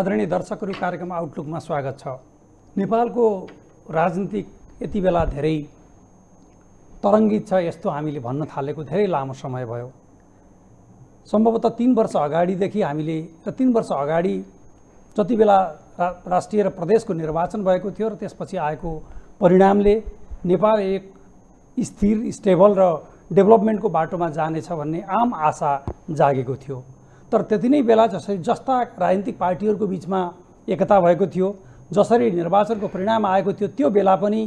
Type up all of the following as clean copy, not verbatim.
आदरणीय दर्शकहरू, कार्यक्रम आउटलुकमा स्वागत छ। नेपालको राजनीतिक यति बेला धेरै तरङ्गित छ, यस्तो हामीले भन्न थालेको धेरै लामो समय भयो। सम्भवतः 3 वर्ष अगाडिदेखि हामीले र 3 वर्ष अगाडि जति बेला राष्ट्रिय र प्रदेशको निर्वाचन भएको थियो र त्यसपछि आएको परिणामले नेपाल एक स्थिर, स्टेबल र डेभलपमेन्टको बाटोमा जानेछ भन्ने आम आशा जागेको थियो। तर त्यति नै बेला जस्ता राजनीतिक पार्टीहरूको बिचमा एकता भएको थियो, जसरी निर्वाचनको परिणाम आएको थियो, त्यो बेला पनि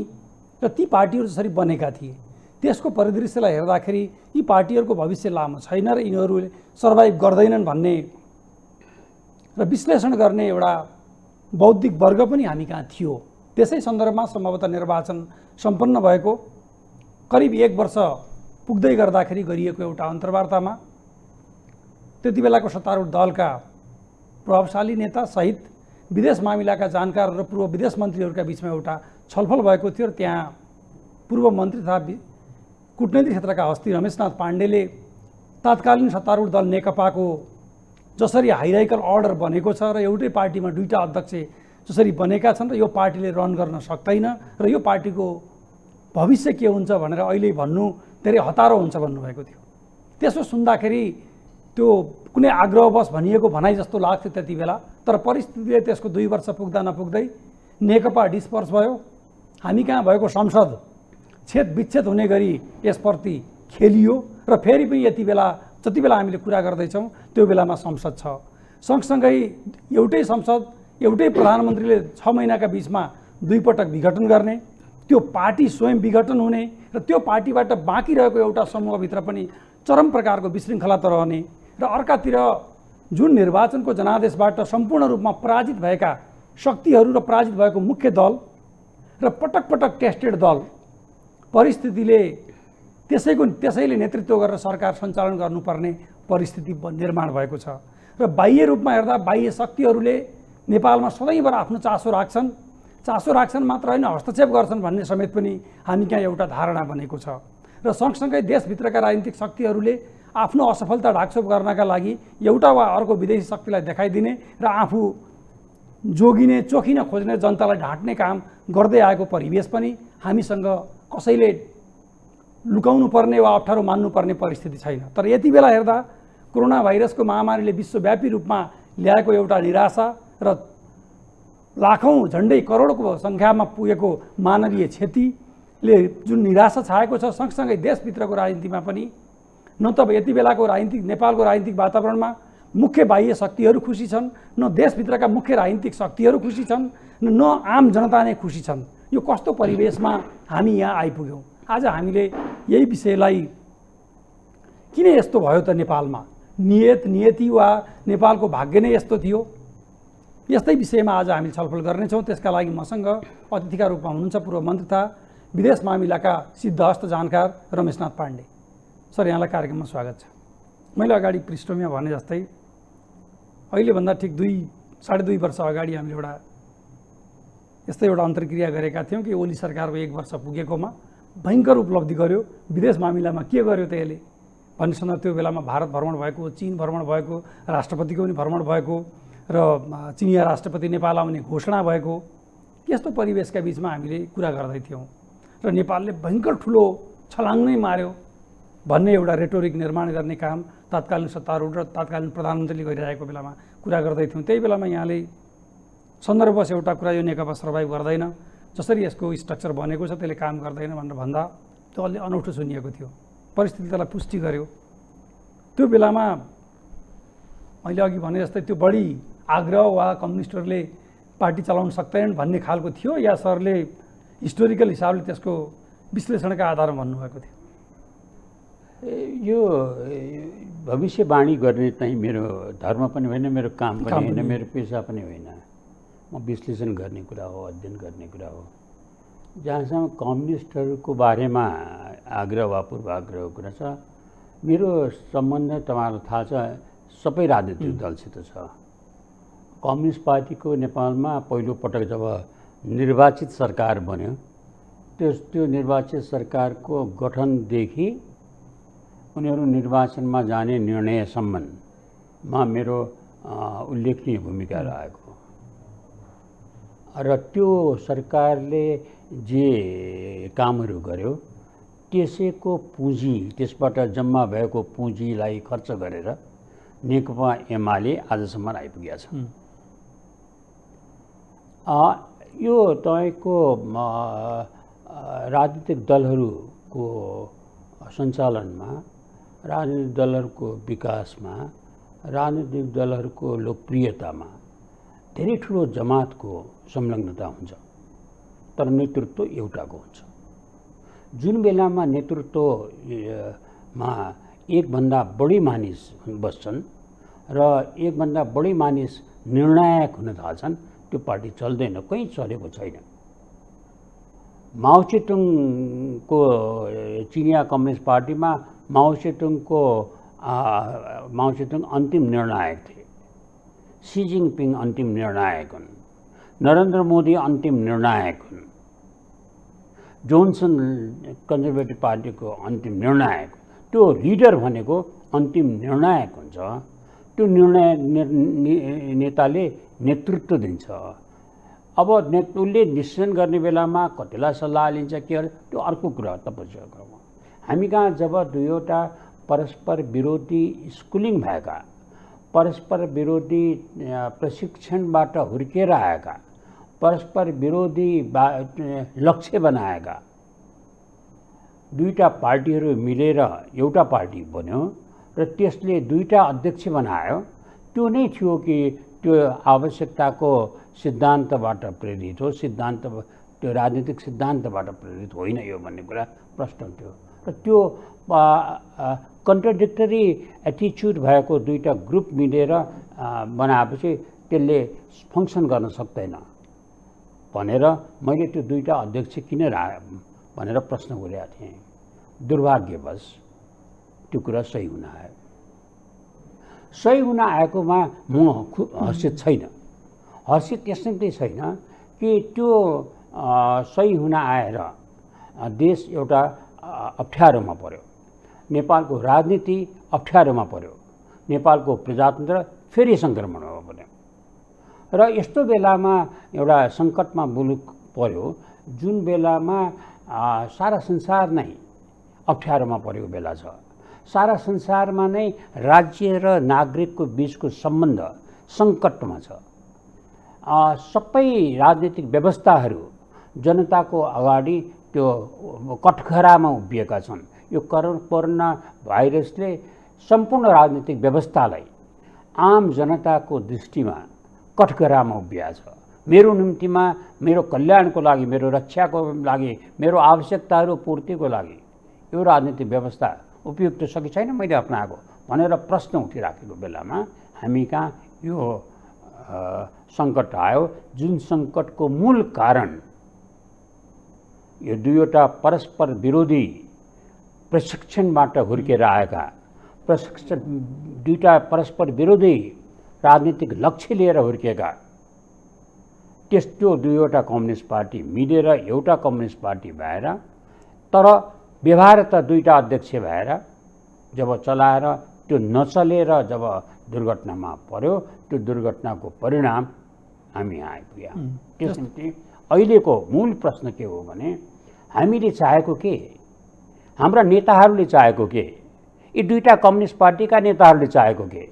र ती पार्टीहरू जसरी बनेका थिए, त्यसको परिदृश्यलाई हेर्दाखेरि यी पार्टीहरूको भविष्य लामो छैन र यिनीहरूले सर्भाइभ गर्दैनन् भन्ने र विश्लेषण गर्ने एउटा बौद्धिक वर्ग पनि हामी कहाँ थियो। त्यसै सन्दर्भमा सम्भवतः निर्वाचन सम्पन्न भएको करिब 1 वर्ष पुग्दै गर्दाखेरि गरिएको एउटा अन्तर्वार्तामा त्यति बेलाको सत्तारूढ दलका प्रभावशाली नेता सहित विदेश मामिलाका जानकार र पूर्व विदेश मन्त्रीहरूका बिचमा एउटा छलफल भएको थियो र त्यहाँ पूर्व मन्त्री तथा कूटनैतिक क्षेत्रका हस्ती रमेशनाथ पाण्डेले तात्कालीन सत्तारूढ दल नेकपाको जसरी हाइरार्किकल अर्डर बनेको छ र एउटै पार्टीमा 2टा अध्यक्ष जसरी बनेका छन् र यो पार्टीले रन गर्न सक्दैन र यो पार्टीको भविष्य के हुन्छ भनेर अहिले भन्नु धेरै हतारो हुन्छ भन्नुभएको थियो। त्यसो सुन्दाखेरि त्यो कुनै आग्रहवश भनिएको भनाइ जस्तो लाग्थ्यो त्यति बेला, तर परिस्थितिले त्यसको 2 वर्ष पुग्दा नपुग्दै नेकपा डिस्पर्स भयो। हामी कहाँ भएको संसद छेद विच्छेद हुने गरी यसप्रति खेलियो र फेरि पनि यति बेला जति बेला हामीले कुरा गर्दैछौँ त्यो बेलामा संसद छ। सँगसँगै एउटै संसद, एउटै प्रधानमन्त्रीले 6 महिनाका बिचमा 2 पटक विघटन गर्ने, त्यो पार्टी स्वयं विघटन हुने र त्यो पार्टीबाट बाँकी रहेको एउटा समूहभित्र पनि चरम प्रकारको विशृङ्खला त रहने र अर्कातिर जुन निर्वाचनको जनादेशबाट सम्पूर्ण रूपमा पराजित भएका शक्तिहरू र पराजित भएको मुख्य दल र पटक पटक टेस्टेड दल, परिस्थितिले त्यसैले नेतृत्व गरेर सरकार सञ्चालन गर्नुपर्ने परिस्थिति निर्माण भएको छ र बाह्य रूपमा हेर्दा बाह्य शक्तिहरूले नेपालमा सधैँभर आफ्नो चासो राख्छन् मात्र होइन, हस्तक्षेप गर्छन् भन्ने समेत पनि हामी कहाँ एउटा धारणा बनेको छ र सँगसँगै देशभित्रका राजनीतिक शक्तिहरूले आफ्नो असफलता ढाकछोप गर्नका लागि एउटा वा अर्को विदेशी शक्तिलाई देखाइदिने र आफू जोगिने चोखिन खोज्ने, जनतालाई ढाँट्ने काम गर्दै आएको परिवेश पनि हामीसँग कसैले लुकाउनु पर्ने वा अप्ठ्यारो मान्नुपर्ने परिस्थिति छैन। तर यति बेला हेर्दा कोरोना भाइरसको महामारीले विश्वव्यापी रूपमा ल्याएको एउटा निराशा र लाखौँ झन्डै करोडको सङ्ख्यामा पुगेको मानवीय क्षतिले जुन निराशा छाएको छ, सँगसँगै देशभित्रको राजनीतिमा पनि न त यति बेलाको नेपालको राजनीतिक वातावरणमा मुख्य बाह्य शक्तिहरू खुसी छन्, न देशभित्रका मुख्य राजनीतिक शक्तिहरू खुसी छन्, न आम जनता नै खुसी छन्। यो कस्तो परिवेशमा हामी यहाँ आइपुग्यौँ? आज हामीले यही विषयलाई किन यस्तो भयो त नेपालमा, नियति वा नेपालको भाग्य नै यस्तो थियो, यस्तै विषयमा आज हामी छलफल गर्नेछौँ। त्यसका लागि मसँग अतिथिका रूपमा हुनुहुन्छ पूर्व मन्त्री तथा विदेश मामिलाका सिद्धहस्त जानकार रमेशनाथ पाण्डे। सर, यहाँलाई कार्यक्रममा स्वागत छ। मैले अगाडि पृष्ठभूमिमा भने जस्तै अहिलेभन्दा ठिक 2.5 वर्ष अगाडि हामीले यस्तै एउटा अन्तर्क्रिया गरेका थियौँ कि ओली सरकारको 1 वर्ष पुगेकोमा भयङ्कर उपलब्धि गर्यो, विदेश मामिलामा के गर्यो त यसले भन्नेसँग त्यो बेलामा भारत भ्रमण भएको, चीन भ्रमण भएको, राष्ट्रपतिको पनि भ्रमण भएको र चिनिया राष्ट्रपति नेपाल आउने घोषणा भएको, यस्तो परिवेशका बिचमा हामीले कुरा गर्दै थियौँ र नेपालले भयङ्कर ठुलो छलाङ नै मार्यो भन्ने एउटा रेटोरिक निर्माण गर्ने काम तत्कालीन सत्तारूढ र तत्कालीन प्रधानमन्त्रीले गरिरहेको बेलामा कुरा गर्दै थियौँ। त्यही बेलामा यहाँले सन्दर्भवश एउटा कुरा, यो नेकपा सर्भाइभ गर्दैन, जसरी यसको स्ट्रक्चर बनेको छ त्यसले काम गर्दैन भनेर भन्दा त्यो अलि अनौठो सुनिएको थियो। परिस्थिति त्यसलाई पुष्टि गर्यो। त्यो बेलामा मैले अघि भने जस्तै त्यो बढी आग्रह वा कम्युनिस्टहरूले पार्टी चलाउन सक्दैनन् भन्ने खालको थियो, या सरले हिस्टोरिकल हिसाबले त्यसको विश्लेषणका आधारमा भन्नुभएको थियो? यो भविष्यवाणी गर्ने चाहिँ मेरो धर्म पनि होइन, मेरो काम पनि होइन, मेरो पेसा पनि होइन। म विश्लेषण गर्ने कुरा हो, अध्ययन गर्ने कुरा हो। जहाँसम्म कम्युनिस्टहरूको बारेमा आग्रह वा पूर्वाग्रहको कुरा छ, मेरो सम्बन्ध तपाईँलाई थाहा छ सबै राजनीतिक दलसित छ। कम्युनिस्ट पार्टीको नेपालमा पहिलो पटक जब निर्वाचित सरकार बन्यो, त्यो निर्वाचित सरकारको गठनदेखि उनीहरू निर्वाचनमा जाने निर्णयसम्ममा मेरो उल्लेखनीय भूमिका रहेको। र त्यो सरकारले जे कामहरू गर्यो त्यसैको पुँजी, त्यसबाट जम्मा भएको पुँजीलाई खर्च गरेर नेकपा एमाले आजसम्म आइपुगेको छ। यो तपाईँको राजनीतिक दलहरूको सञ्चालनमा, राजनीतिक दलहरूको विकासमा, राजनीतिक दलहरूको लोकप्रियतामा धेरै ठुलो जमातको संलग्नता हुन्छ, तर नेतृत्व एउटाको हुन्छ। जुन बेलामा नेतृत्वमा एकभन्दा बढी मानिस बस्छन् र एकभन्दा बढी मानिस निर्णायक हुन थाल्छन्, त्यो पार्टी चल्दैन, कहीँ चलेको छैन। माओ सेतुङको चिनिया कम्युनिस्ट पार्टीमा माओ सेतुङ अन्तिम निर्णायक थिए, सी जिनपिङ अन्तिम निर्णायक हुन्, नरेन्द्र मोदी अन्तिम निर्णायक हुन्, जोन्सन कन्जर्भेटिभ पार्टीको अन्तिम निर्णायक। त्यो लिडर भनेको अन्तिम निर्णायक हुन्छ। त्यो नेताले नेतृत्व दिन्छ। अब उसले डिसिसन गर्ने बेलामा कतिलाई सल्लाह लिन्छ के गर्छ त्यो अर्को कुरा, तपस्या कुरामा। हामी कहाँ जब दुईवटा परस्पर विरोधी स्कुलिङ भएका, परस्पर विरोधी प्रशिक्षणबाट हुर्केर आएका, परस्पर विरोधी लक्ष्य बनाएका दुईटा पार्टीहरू मिलेर एउटा पार्टी बन्यो र त्यसले दुईटा अध्यक्ष बनायो, त्यो नै थियो कि त्यो आवश्यकताको सिद्धान्तबाट प्रेरित हो, त्यो राजनीतिक सिद्धान्तबाट प्रेरित होइन यो भन्ने कुरा प्रश्न थियो। र त्यो कन्ट्राडिक्टरी एटिच्युड भएको दुईटा ग्रुप मिलेर बनाएपछि त्यसले फङ्सन गर्न सक्दैन भनेर मैले त्यो दुईटा अध्यक्ष किन भनेर प्रश्न गरेका थिएँ। दुर्भाग्यवश त्यो कुरा सही हुन आयो। सही हुन आएकोमा म हर्षित छैन। हर्षित त्यसै छैन कि त्यो सही हुन आएर देश एउटा अप्ठ्यारोमा पर्यो, नेपालको राजनीति अप्ठ्यारोमा पर्यो, नेपालको प्रजातन्त्र फेरि सङ्क्रमणमा पर्यो। र यस्तो बेलामा एउटा सङ्कटमा मुलुक पर्यो जुन बेलामा सारा संसार नै अप्ठ्यारोमा परेको बेला छ। सारा संसारमा नै राज्य र नागरिकको बिचको सम्बन्ध सङ्कटमा छ। सबै राजनीतिक व्यवस्थाहरू जनताको अगाडि त्यो कठघरामा उभिएका छन्। यो कोरोना भाइरसले सम्पूर्ण राजनीतिक व्यवस्थालाई आम जनताको दृष्टिमा कठघरामा उभिएको छ। मेरो निम्तिमा, मेरो कल्याणको लागि, मेरो रक्षाको लागि, मेरो आवश्यकताहरू पूर्तिको लागि यो राजनीतिक व्यवस्था उपयुक्त छ कि छैन मैले अपनाएको भनेर प्रश्न उठिराखेको बेलामा हामी कहाँ यो सङ्कट आयो, जुन सङ्कटको मूल कारण यो दुईवटा परस्पर विरोधी प्रशिक्षणबाट हुर्केर आएका, दुईटा परस्पर विरोधी राजनीतिक लक्ष्य लिएर हुर्केका त्यस्तो दुईवटा कम्युनिस्ट पार्टी मिलेर एउटा कम्युनिस्ट पार्टी भएर, तर व्यवहार त दुईटा अध्यक्ष भएर जब चलाएर त्यो नचलेर जब दुर्घटनामा पर्यो, त्यो दुर्घटनाको परिणाम हामी आइपुग्यौँ। त्यस निम्ति अहिलेको मूल प्रश्न के हो भने हामीले चाहेको के, हाम्रा नेताहरूले चाहेको के, यी दुईटा कम्युनिस्ट पार्टीका नेताहरूले चाहेको के,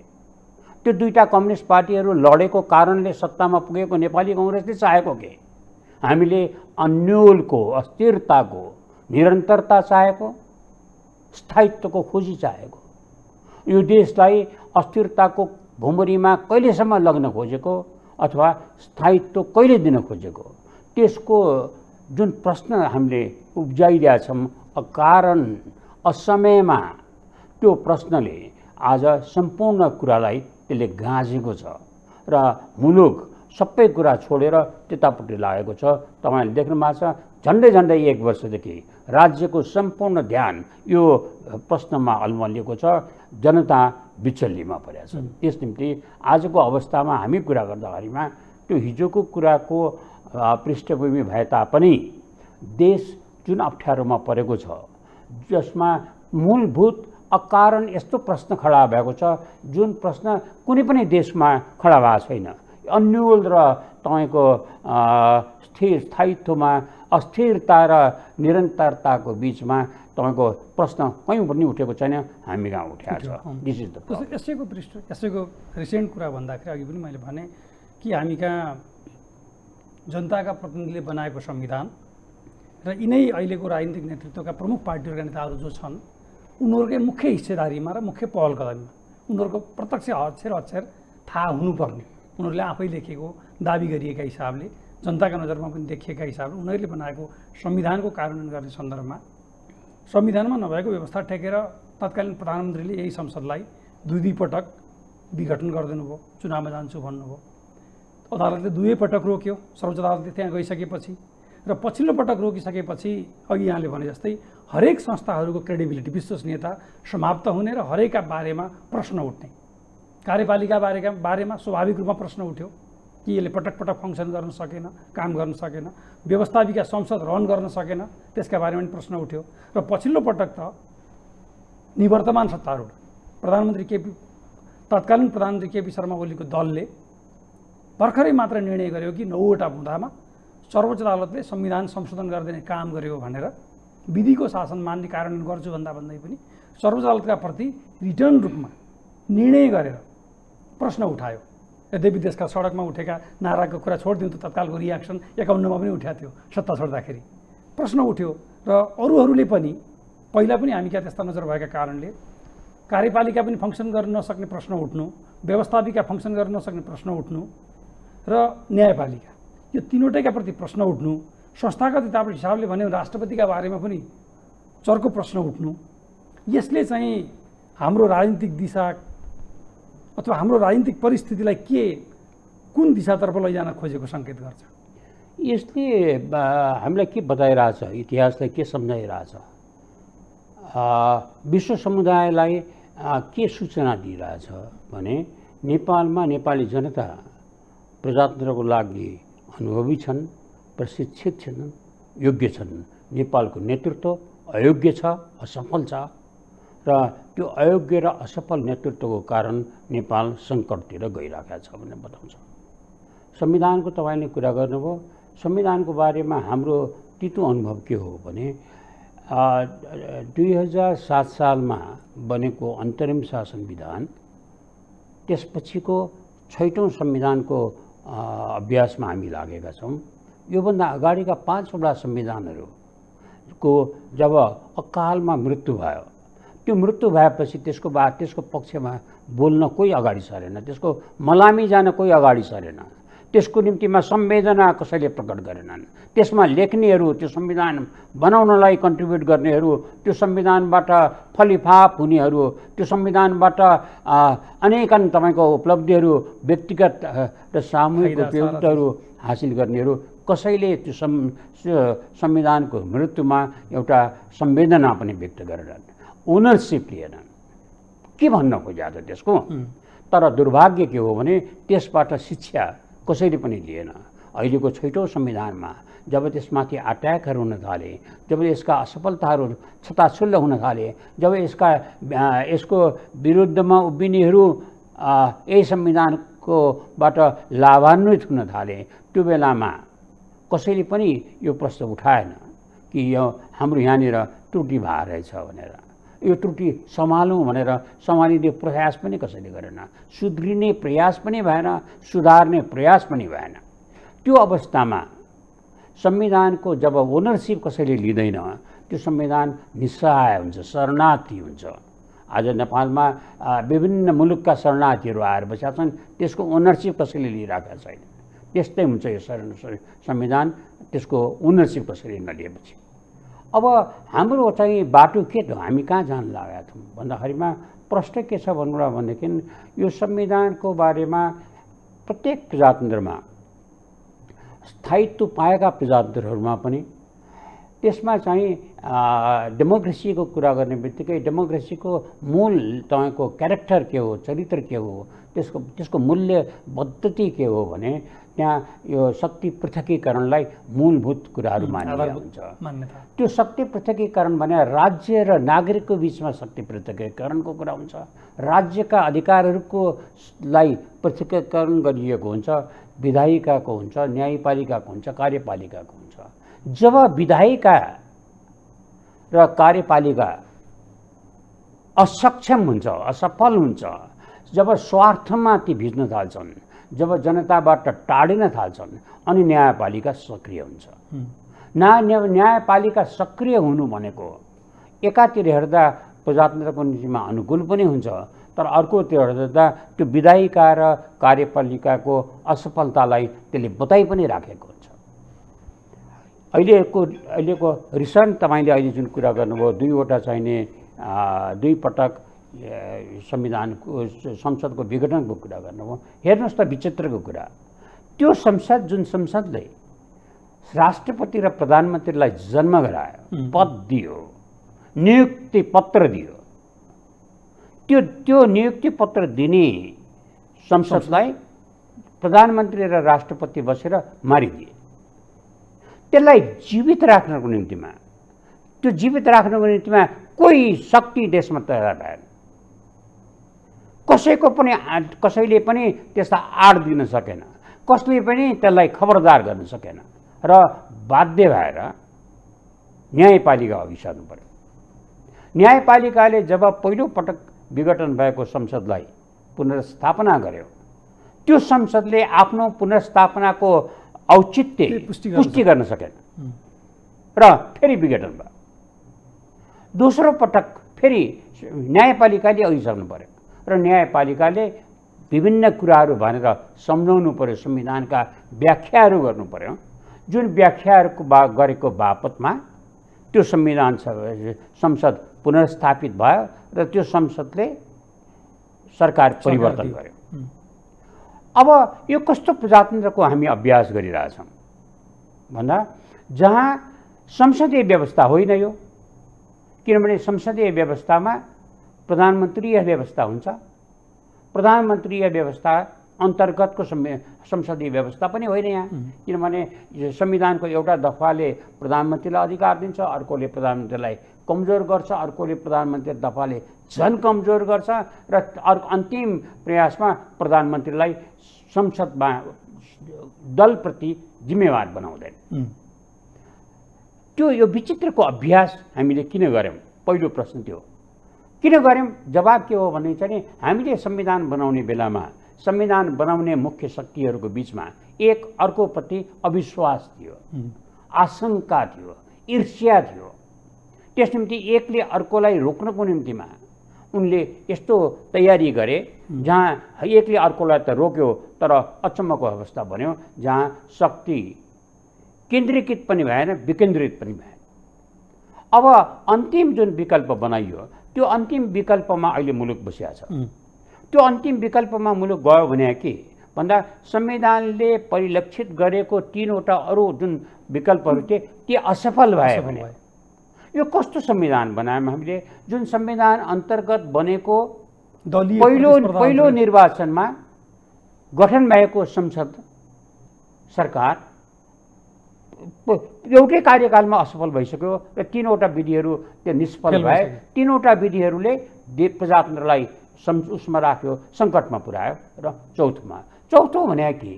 त्यो दुईटा कम्युनिस्ट पार्टीहरू लडेको कारणले सत्तामा पुगेको नेपाली कांग्रेसले चाहेको के। हामीले अन्योलको, अस्थिरताको निरन्तरता चाहेको, स्थायित्वको खोजी चाहेको, यो देशलाई अस्थिरताको भुमरीमा कहिलेसम्म लग्न खोजेको अथवा स्थायित्व कहिले दिन खोजेको, त्यसको जुन प्रश्न हामीले उब्जाइरहेका छौँ अकारण असमयमा, त्यो प्रश्नले आज सम्पूर्ण कुरालाई त्यसले गाँजेको छ र मुलुक सबै कुरा छोडेर त्यतापट्टि लागेको छ। तपाईँले देख्नु भएको छ झन्डै 1 वर्षदेखि राज्यको सम्पूर्ण ध्यान यो प्रश्नमा अल्मलिएको छ, जनता बिचल्लीमा परेको छ। त्यस निम्ति आजको अवस्थामा हामी कुरा गर्दाखेरिमा त्यो हिजोको कुराको पृष्ठभूमि भए तापनि देश जुन अप्ठ्यारोमा परेको छ, जसमा मूलभूत अकारण यस्तो प्रश्न खडा भएको छ जुन प्रश्न कुनै पनि देशमा खडा भएको छैन। अन्यल र तपाईँको स्थायित्वमा अस्थिरता र निरन्तरताको बिचमा तपाईँको प्रश्न कहीँ पनि उठेको छैन, हामी कहाँ उठेको छ। This is the problem. यसैको रिसेन्ट कुरा भन्दाखेरि अघि पनि मैले भने कि हामी कहाँ जनताका प्रतिनिधिले बनाएको संविधान र यिनै अहिलेको राजनीतिक नेतृत्वका प्रमुख पार्टीहरूका नेताहरू जो छन् उनीहरूकै मुख्य हिस्सेदारीमा र मुख्य पहल कदमीमा उनीहरूको प्रत्यक्ष अक्षर थाहा हुनुपर्ने, उनीहरूले आफै लेखेको दाबी गरिएका हिसाबले जनताका नजरमा पनि देखिएका हिसाबले उनीहरूले बनाएको संविधानको कार्यान्वयन गर्ने सन्दर्भमा संविधानमा नभएको व्यवस्था टेकेर तत्कालीन प्रधानमन्त्रीले यही संसदलाई दुई पटक विघटन गरिदिनु भयो, चुनावमा जान्छु भन्नुभयो। अदालतले दुवै पटक रोक्यो, सर्वोच्च अदालतले त्यहाँ गइसकेपछि र पछिल्लो पटक रोकिसकेपछि अघि यहाँले भने जस्तै हरेक संस्थाहरूको क्रेडिबिलिटी विश्वसनीयता समाप्त हुने र हरेकका बारेमा प्रश्न उठ्ने। कार्यपालिका बारेमा स्वाभाविक रूपमा प्रश्न उठ्यो कि यसले पटक पटक फङ्सन गर्न सकेन, काम गर्न सकेन, व्यवस्थापिका संसद रन गर्न सकेन, त्यसका बारेमा पनि प्रश्न उठ्यो। र पछिल्लो पटक त निवर्तमान सत्तारूढ तत्कालीन प्रधानमन्त्री केपी शर्मा ओलीको दलले भर्खरै मात्र निर्णय गर्यो कि 9वटा मुद्दामा सर्वोच्च अदालतले संविधान संशोधन गरिदिने काम गर्यो भनेर विधिको शासन मान्ने कार्यान्वयन गर्छु भन्दै पनि सर्वोच्च अदालतका प्रति रिटर्न रूपमा निर्णय गरेर प्रश्न उठायो। यद्यपि देशका सडकमा उठेका नाराको कुरा छोडिदिउँ त तत्कालको रियाक्सन 51मा पनि उठेको थियो सत्ता छोड्दाखेरि प्रश्न उठ्यो। र अरूहरूले पनि पहिला पनि हामी क्या त्यस्ता नजर भएका कारणले कार्यपालिका पनि फङ्सन गर्न नसक्ने प्रश्न उठ्नु, व्यवस्थापिका फङ्सन गर्न नसक्ने प्रश्न उठ्नु र न्यायपालिका, यो तीनवटैका प्रति प्रश्न उठ्नु, संस्थागत हिसाबले भन्यो राष्ट्रपतिका बारेमा पनि चर्को प्रश्न उठ्नु, यसले चाहिँ हाम्रो राजनीतिक दिशा अथवा हाम्रो राजनीतिक परिस्थितिलाई कुन दिशातर्फ लैजान खोजेको सङ्केत गर्छ? यसले हामीलाई के बताइरहेछ, इतिहासलाई के सम्झाइरहेछ, विश्व समुदायलाई के सूचना दिइरहेछ भने नेपालमा नेपाली जनता प्रजातन्त्रको लागि अनुभवी छन्, प्रशिक्षित छन्, योग्य छन्। नेपालको नेतृत्व अयोग्य छ, असफल छ र त्यो अयोग्य र असफल नेतृत्वको कारण नेपाल सङ्कटतिर गइरहेको छ भन्ने बताउँछ। संविधानको तपाईँले कुरा गर्नुभयो, संविधानको बारेमा हाम्रो तितो अनुभव के हो भने 2007 सालमा बनेको अन्तरिम शासन विधान, त्यसपछिको 6औं संविधानको अभ्यासमा हामी लागेका छौँ। योभन्दा अगाडिका 5वटा संविधानहरूको जब अकालमा मृत्यु भयो, त्यो मृत्यु भएपछि त्यसको पक्षमा बोल्न कोही अगाडि सरेन, त्यसको मलामी जान कोही अगाडि सरेन, त्यसको निम्तिमा संवेदना कसैले प्रकट गरेनन्। त्यसमा लेख्नेहरू, त्यो संविधान बनाउनलाई कन्ट्रिब्युट गर्नेहरू, त्यो संविधानबाट फलिफाप हुनेहरू, त्यो संविधानबाट अनेकन तपाईँको उपलब्धिहरू व्यक्तिगत र सामूहिक उपयोगिताहरू हासिल गर्नेहरू कसैले त्यो संविधानको मृत्युमा एउटा संवेदना पनि व्यक्त गरेनन्, ओनरसिप लिएनन्। के भन्न खोज्या त त्यसको? तर दुर्भाग्य के हो भने त्यसबाट शिक्षा कसैले पनि लिएन। अहिलेको 6औं संविधानमा जब त्यसमाथि अट्याकहरू हुन थाले, जब यसका असफलताहरू छताछुल्ल हुन थाले, जब यसको विरुद्धमा उभिनेहरू यही संविधानकोबाट लाभान्वित हुन थाले, त्यो बेलामा कसैले पनि यो प्रश्न उठाएन कि यो हाम्रो यहाँनिर त्रुटि भएर रहेछ भनेर। यो त्रुटि सम्हालौँ भनेर सम्हालिने प्रयास पनि कसैले गरेन, सुध्रिने प्रयास पनि भएन, सुधार्ने प्रयास पनि भएन। त्यो अवस्थामा संविधानको जब ओनरसिप कसैले लिँदैन, त्यो संविधान निस्सहाय हुन्छ, शरणार्थी हुन्छ। आज नेपालमा विभिन्न मुलुकका शरणार्थीहरू आएर बसेका छन्, त्यसको ओनरसिप कसैले लिइरहेका छैन। त्यस्तै हुन्छ यो संविधान, त्यसको ओनरसिप कसैले नलिएपछि। अब हाम्रो चाहिँ बाटो के त, हामी कहाँ जान लागेका छौँ भन्दाखेरिमा प्रश्न के छ भन्नुलाई भनेदेखि यो संविधानको बारेमा प्रत्येक प्रजातन्त्रमा स्थायित्व पाएका प्रजातन्त्रहरूमा पनि त्यसमा चाहिँ डेमोक्रेसीको कुरा गर्ने बित्तिकै डेमोक्रेसीको मूल तपाईँको क्यारेक्टर के हो, चरित्र के हो, त्यसको मूल्य पद्धति के हो भने त्यहाँ यो शक्ति पृथकीकरणलाई मूलभूत कुराहरू मानिएको हुन्छ। मान्यता त्यो शक्ति पृथकीकरण भने राज्य र नागरिकको बिचमा शक्ति पृथकीकरणको कुरा हुन्छ। राज्यका अधिकारहरूलाई पृथकीकरण गरिएको हुन्छ, विधायिकाको हुन्छ, न्यायपालिकाको हुन्छ, कार्यपालिकाको हुन्छ। जब विधायिका र कार्यपालिका असक्षम हुन्छ, असफल हुन्छ, जब स्वार्थमा ती भिज्न थाल्छन्, जब जनताबाट टाढिन थाल्छन्, अनि न्यायपालिका सक्रिय हुन्छ। न्यायपालिका सक्रिय हुनु भनेको एकातिर हेर्दा प्रजातन्त्रको नीतिमा अनुकूल पनि हुन्छ, तर अर्कोतिर हेर्दा त्यो विधायिका र कार्यपालिकाको असफलतालाई त्यसले बताइ पनि राखेको हुन्छ। अहिलेको रिसेन्ट तपाईँले अहिले जुन कुरा गर्नुभयो, दुई पटक संविधानको संसदको विघटनको कुरा गर्नुभयो। हेर्नुहोस् त विचित्रको कुरा, त्यो संसद जुन संसदले राष्ट्रपति र प्रधानमन्त्रीलाई जन्म गरायो, पद दियो, नियुक्ति पत्र दियो, त्यो नियुक्ति पत्र दिने संसदलाई प्रधानमन्त्री र राष्ट्रपति बसेर मारिदिए। त्यसलाई जीवित राख्नको निम्तिमा, त्यो जीवित राख्नको निम्तिमा कोही शक्ति देशमा तयार भएन। कसैले पनि त्यसलाई आड दिन सकेन, कसले पनि त्यसलाई खबरदार गर्न सकेन र बाध्य भएर न्यायपालिका अघि सर्नु पर्यो। न्यायपालिकाले जब पहिलो पटक विघटन भएको संसदलाई पुनर्स्थापना गर्यो, त्यो संसदले आफ्नो पुनर्स्थापनाको औचित्य पुष्टि गर्न सकेन र फेरि विघटन भयो। दोस्रो पटक फेरि न्यायपालिकाले अघि सर्नु पर्यो र न्यायपालिकाले विभिन्न कुराहरू भनेर सम्झाउनु पर्यो, संविधानका व्याख्याहरू गर्नु पर्यो। जुन व्याख्याहरूको गरेको बापतमा त्यो संसद पुनर्स्थापित भयो र त्यो संसदले सरकार परिवर्तन गर्यो। अब यो कस्तो प्रजातन्त्रको हामी अभ्यास गरिरहेछौँ भन्दा, जहाँ संसदीय व्यवस्था होइन यो, किनभने संसदीय व्यवस्थामा प्रधानमन्त्रीय व्यवस्था हुन्छ। प्रधानमन्त्रीय व्यवस्था अन्तर्गतको संसदीय व्यवस्था पनि होइन यहाँ, किनभने संविधानको एउटा दफाले प्रधानमन्त्रीलाई अधिकार दिन्छ, अर्कोले प्रधानमन्त्रीलाई कमजोर गर्छ, अर्कोले प्रधानमन्त्री दफाले झन कमजोर गर्छ र अन्तिम प्रयासमा प्रधानमन्त्रीलाई संसदमा दलप्रति जिम्मेवार बनाउँदैन। त्यो यो विचित्रको अभ्यास हामीले किन गऱ्यौँ? पहिलो प्रश्न त्यो किन गऱ्यौँ? जवाब के हो भने चाहिँ हामीले संविधान बनाउने बेलामा संविधान बनाउने मुख्य शक्तिहरूको बिचमा एक अर्कोप्रति अविश्वास थियो, आशंका थियो, ईर्ष्या थियो। त्यस निम्ति एकले अर्कोलाई रोक्नको निम्तिमा उनले यस्तो तयारी गरे जहाँ एकले अर्कोलाई त रोक्यो तर अचम्मको अवस्था बन्यो, जहाँ शक्ति केन्द्रीकृत पनि भएन, विकेन्द्रित पनि भएन। अब अन्तिम जुन विकल्प बनाइयो, त्यो अन्तिम विकल्पमा अहिले मुलुक बसिया छ। त्यो अन्तिम विकल्पमा मुलुक गयो भने के भन्दा, संविधानले परिलक्षित गरेको तीनवटा अरू जुन विकल्पहरू थिए ती असफल भए भने यो कस्तो संविधान बनायौँ हामीले? जुन संविधान अन्तर्गत बनेको पहिलो निर्वाचनमा गठन भएको संसद सरकार एउटै कार्यकालमा असफल भइसक्यो र तीनवटा विधिहरू त्यो निष्फल भए। तीनवटा विधिहरूले प्रजातन्त्रलाई उसमा राख्यो, सङ्कटमा पुर्यायो। र चौथो भने के?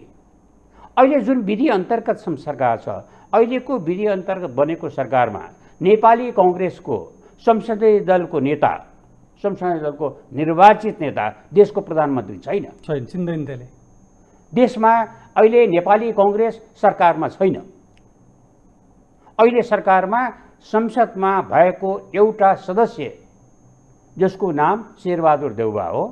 अहिले जुन विधि अन्तर्गत सरकार छ, अहिलेको विधि अन्तर्गत बनेको सरकारमा नेपाली कांग्रेसको संसदीय दलको नेता, संसदीय दलको निर्वाचित नेता देशको प्रधानमन्त्री छैन। देशमा अहिले नेपाली कांग्रेस सरकारमा छैन। अहिले सरकारमा संसदमा भएको एउटा सदस्य जसको नाम शेरबहादुर देउवा हो,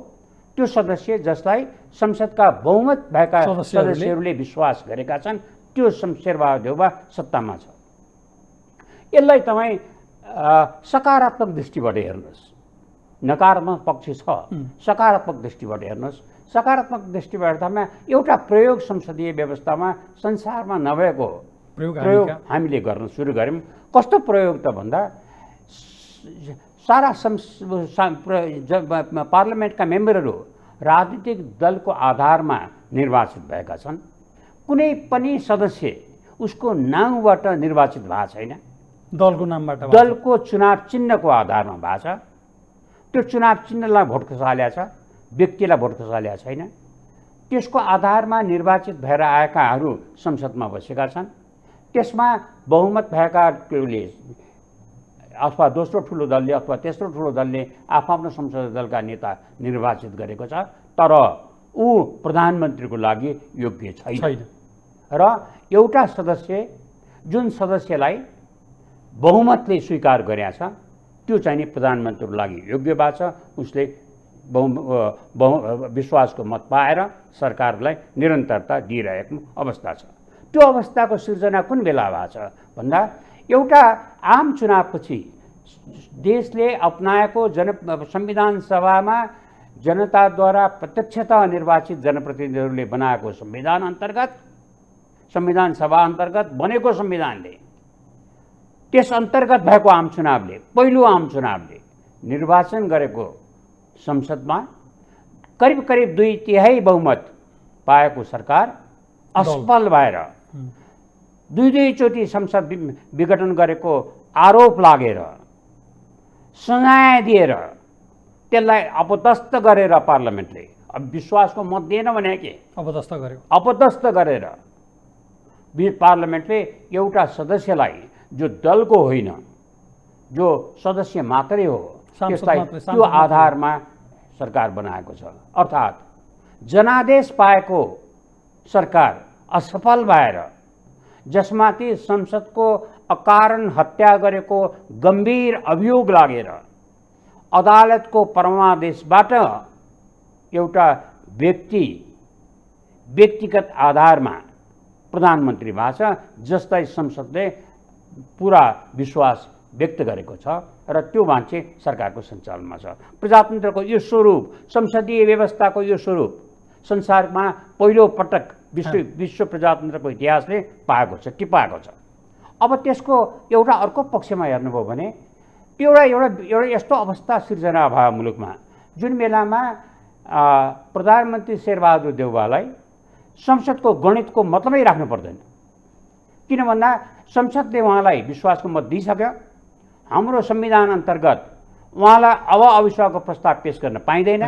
त्यो सदस्य जसलाई संसदका बहुमत भएका सदस्यहरूले विश्वास गरेका छन्, त्यो शेरबहादुर देउवा सत्तामा छ। यसलाई तपाईँ सकारात्मक दृष्टिबाट हेर्नुहोस्, नकारात्मक पक्ष छ, सकारात्मक दृष्टिबाट हेर्नुहोस्। सकारात्मक दृष्टिबाट हेर्दामा एउटा प्रयोग संसदीय व्यवस्थामा संसारमा नभएको प्रयोग हामीले गर्न सुरु गऱ्यौँ। कस्तो प्रयोग त भन्दा, सारा पार्लियामेन्टका मेम्बरहरू राजनीतिक दलको आधारमा निर्वाचित भएका छन्। कुनै पनि सदस्य उसको नामबाट निर्वाचित भएको छैन, दलको नामबाट दलको चुनाव चिन्हको आधारमा भएको छ। त्यो चुनाव चिन्हलाई भोट खसालेको छ, व्यक्तिलाई भोट खसालेको छैन। त्यसको आधारमा निर्वाचित भएर आएकाहरू संसदमा बसेका छन्। त्यसमा बहुमत भएकाले अथवा दोस्रो ठुलो दलले अथवा तेस्रो ठुलो दलले आफ्नो संसदीय दलका नेता निर्वाचित गरेको छ, तर ऊ प्रधानमन्त्रीको लागि योग्य छैन। र एउटा सदस्य जुन सदस्यलाई बहुमतले स्वीकार गरेका छ त्यो चाहिँ नि प्रधानमन्त्रीको लागि योग्य भएको छ, उसले विश्वासको मत पाएर सरकारलाई निरन्तरता दिइरहेको अवस्था छ। त्यो अवस्थाको सिर्जना कुन बेला भएको छ भन्दा एउटा आम चुनावपछि देशले अपनाएको संविधान सभामा जनताद्वारा प्रत्यक्षतः निर्वाचित जनप्रतिनिधिहरूले बनाएको संविधान सभा अन्तर्गत बनेको संविधानले, त्यस अन्तर्गत भएको आम चुनावले, पहिलो आम चुनावले निर्वाचन गरेको संसदमा करिब करिब 2/3 बहुमत पाएको सरकार असफल भएर दुई चोटि संसद विघटन गरेको आरोप लागेर सजाय दिएर त्यसलाई अपदस्थ गरेर पार्लियामेन्टले अब विश्वासको मत दिएन भने के अपदस्थ गरेर पार्लियामेन्टले एउटा सदस्यलाई जो दलको होइन, जो सदस्य मात्रै हो, त्यसलाई त्यो आधारमा सरकार बनाएको छ। अर्थात् जनादेश पाएको सरकार असफल भएर जसमाथि संसदको अकारण हत्या गरेको गम्भीर अभियोग लागेर अदालतको परमादेशबाट एउटा व्यक्तिगत आधारमा प्रधानमन्त्री भएको छ, जसलाई संसदले पुरा विश्वास व्यक्त गरेको छ र त्यो मान्छे सरकारको सञ्चालनमा छ। प्रजातन्त्रको यो स्वरूप, संसदीय व्यवस्थाको यो स्वरूप संसारमा पहिलो पटक विश्व प्रजातन्त्रको इतिहासले पाएको छ, टिपाएको छ। अब त्यसको एउटा अर्को पक्षमा हेर्नुभयो भने एउटा यस्तो अवस्था सिर्जना भयो मुलुकमा जुन बेलामा प्रधानमन्त्री शेरबहादुर देउवालाई संसदको गणितको मतलबै राख्नु पर्दैन। किन भन्दा संसदले उहाँलाई विश्वासको मत दिइसक्यो। हाम्रो संविधान अन्तर्गत उहाँलाई अब अविश्वासको प्रस्ताव पेश गर्न पाइँदैन।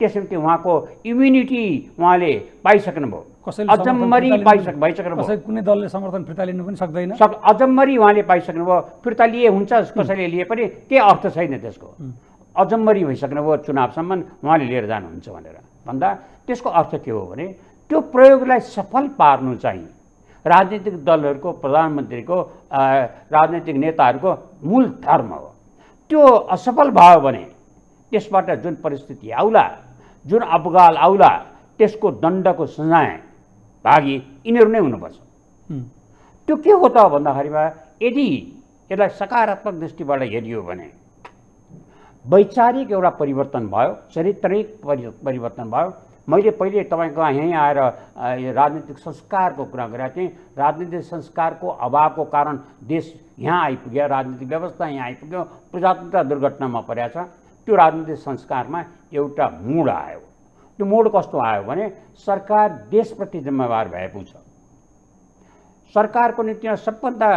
त्यसैले उहाँको इम्युनिटी उहाँले पाइसक्नुभयो, अजम्मरी भइसक्नुभयो। कुनै दलले समर्थन फिर्ता लिनु पनि सक्दैन, अजम्मरी उहाँले पाइसक्नुभयो। फिर्ता लिए हुन्छ, कसैले लिए पनि केही अर्थ छैन त्यसको। अजम्मरी भइसक्नुभयो, चुनावसम्म उहाँले लिएर जानुहुन्छ भनेर भन्दा त्यसको अर्थ के हो भने त्यो प्रयोगलाई सफल पार्नु चाहिँ राजनीतिक दलहरूको, प्रधानमन्त्रीको, राजनीतिक नेताहरूको मूल धर्म हो। त्यो असफल भयो भने त्यसबाट जुन परिस्थिति आउला, जुन अपगाल आउला, त्यसको दण्डको सजाय भागी यिनीहरू नै हुनुपर्छ। त्यो के हो त भन्दाखेरिमा यदि यसलाई सकारात्मक दृष्टिबाट हेरियो भने वैचारिक एउटा परिवर्तन भयो, चारित्रिक परिवर्तन भयो। मैले पहिले तपाईको यहीँ आएर राजनीतिक संस्कारको कुरा गरेको थिएँ। राजनीतिक संस्कारको अभावको कारण देश यहाँ आइपुग्यो, राजनीतिक व्यवस्था यहाँ आइपुग्यो, प्रजातन्त्र दुर्घटनामा परेको छ। त्यो राजनीतिक संस्कारमा एउटा मोड आयो। त्यो मोड कस्तो आयो भने सरकार देशप्रति जिम्मेवार भएको छ। सरकारको नीतिमा सबभन्दा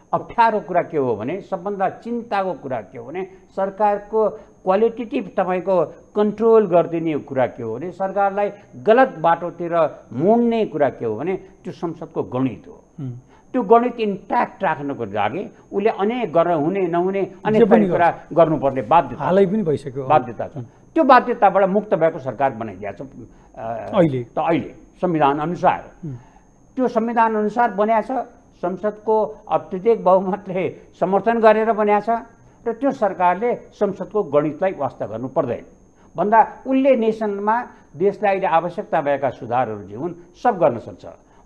अप्ठ्यारो कुरा के हो भने, सबभन्दा चिन्ताको कुरा के हो भने सरकारको क्वालिटेटिभ तपाईको कन्ट्रोल गरिदिने कुरा के हो भने, सरकारलाई गलत बाटोतिर मोड्ने कुरा के हो भने त्यो संसदको गणित हो। त्यो गणित इन्ट्याक्ट राख्नको लागि उसले अनेक हुने नहुने अनेक कुरा गर्नुपर्ने बाध्यता हालै पनि भइसक्यो, बाध्यता छ। त्यो बाध्यताबाट मुक्त भएको सरकार बनाइदिएको छ अहिले संविधान अनुसार। त्यो संविधान अनुसार बनाएको छ, संसदको अत्यधिक बहुमतले समर्थन गरेर बनाएको छ र त्यो सरकारले संसदको गणितलाई वास्ता गर्नु पर्दैन भन्दा उसले नेसनमा देशलाई अहिले आवश्यकता भएका सुधारहरू जे हुन् सब गर्न सक्छ।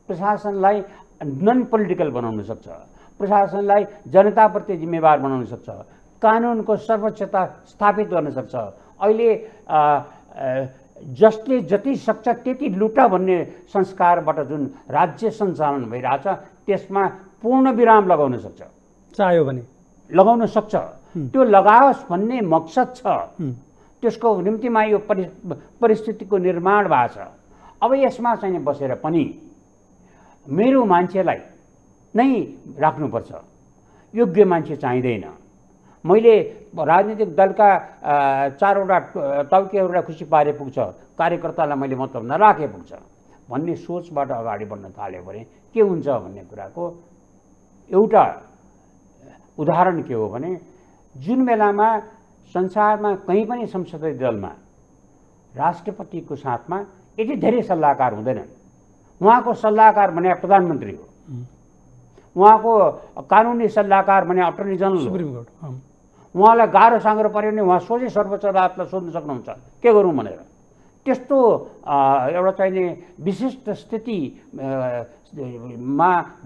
प्रशासनलाई नन पोलिटिकल बनाउन सक्छ, प्रशासनलाई जनताप्रति जिम्मेवार बनाउन सक्छ, कानुनको सर्वोच्चता स्थापित गर्न सक्छ। अहिले जसले जति सक्छ त्यति लुटा भन्ने संस्कारबाट जुन राज्य सञ्चालन भइरहेछ त्यसमा पूर्ण विराम लगाउन सक्छ, चाह्यो भने लगाउन सक्छ। त्यो लगाओस् भन्ने मकसद छ। त्यसको निम्तिमा यो परिस्थितिको निर्माण भएको छ। अब यसमा चाहिँ बसेर पनि मेरो मान्छेलाई नै राख्नुपर्छ, योग्य मान्छे चाहिँदैन। मैले राजनीतिक दलका 4वटा टाउकेहरूलाई खुसी पारे पुग्छ, कार्यकर्तालाई मैले मतलब नराखे पुग्छ भन्ने सोचबाट अगाडि बढ्न थाल्यो भने के हुन्छ भन्ने कुराको एउटा उदाहरण के हो भने, जुन बेलामा संसारमा कहीँ पनि संसदीय दलमा राष्ट्रपतिको साथमा यति धेरै सल्लाहकार हुँदैनन्। उहाँको सल्लाहकार भने प्रधानमन्त्री हो, उहाँको कानुनी सल्लाहकार भने अटर्नी जनरल हो। उहाँलाई गाह्रो साँग्रो पऱ्यो भने उहाँ सोझै सर्वोच्च अदालतलाई सोध्न सक्नुहुन्छ के गरौँ भनेर। त्यस्तो एउटा चाहिने विशिष्ट स्थितिमा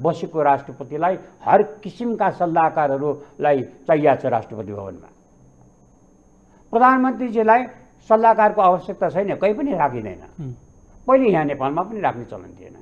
बसेको राष्ट्रपतिलाई हर किसिमका सल्लाहकारहरूलाई चाहिएको छ राष्ट्रपति भवनमा। प्रधानमन्त्रीजीलाई सल्लाहकारको आवश्यकता छैन, कहीँ पनि राखिँदैन। पहिले यहाँ नेपालमा पनि राख्ने चलन थिएन।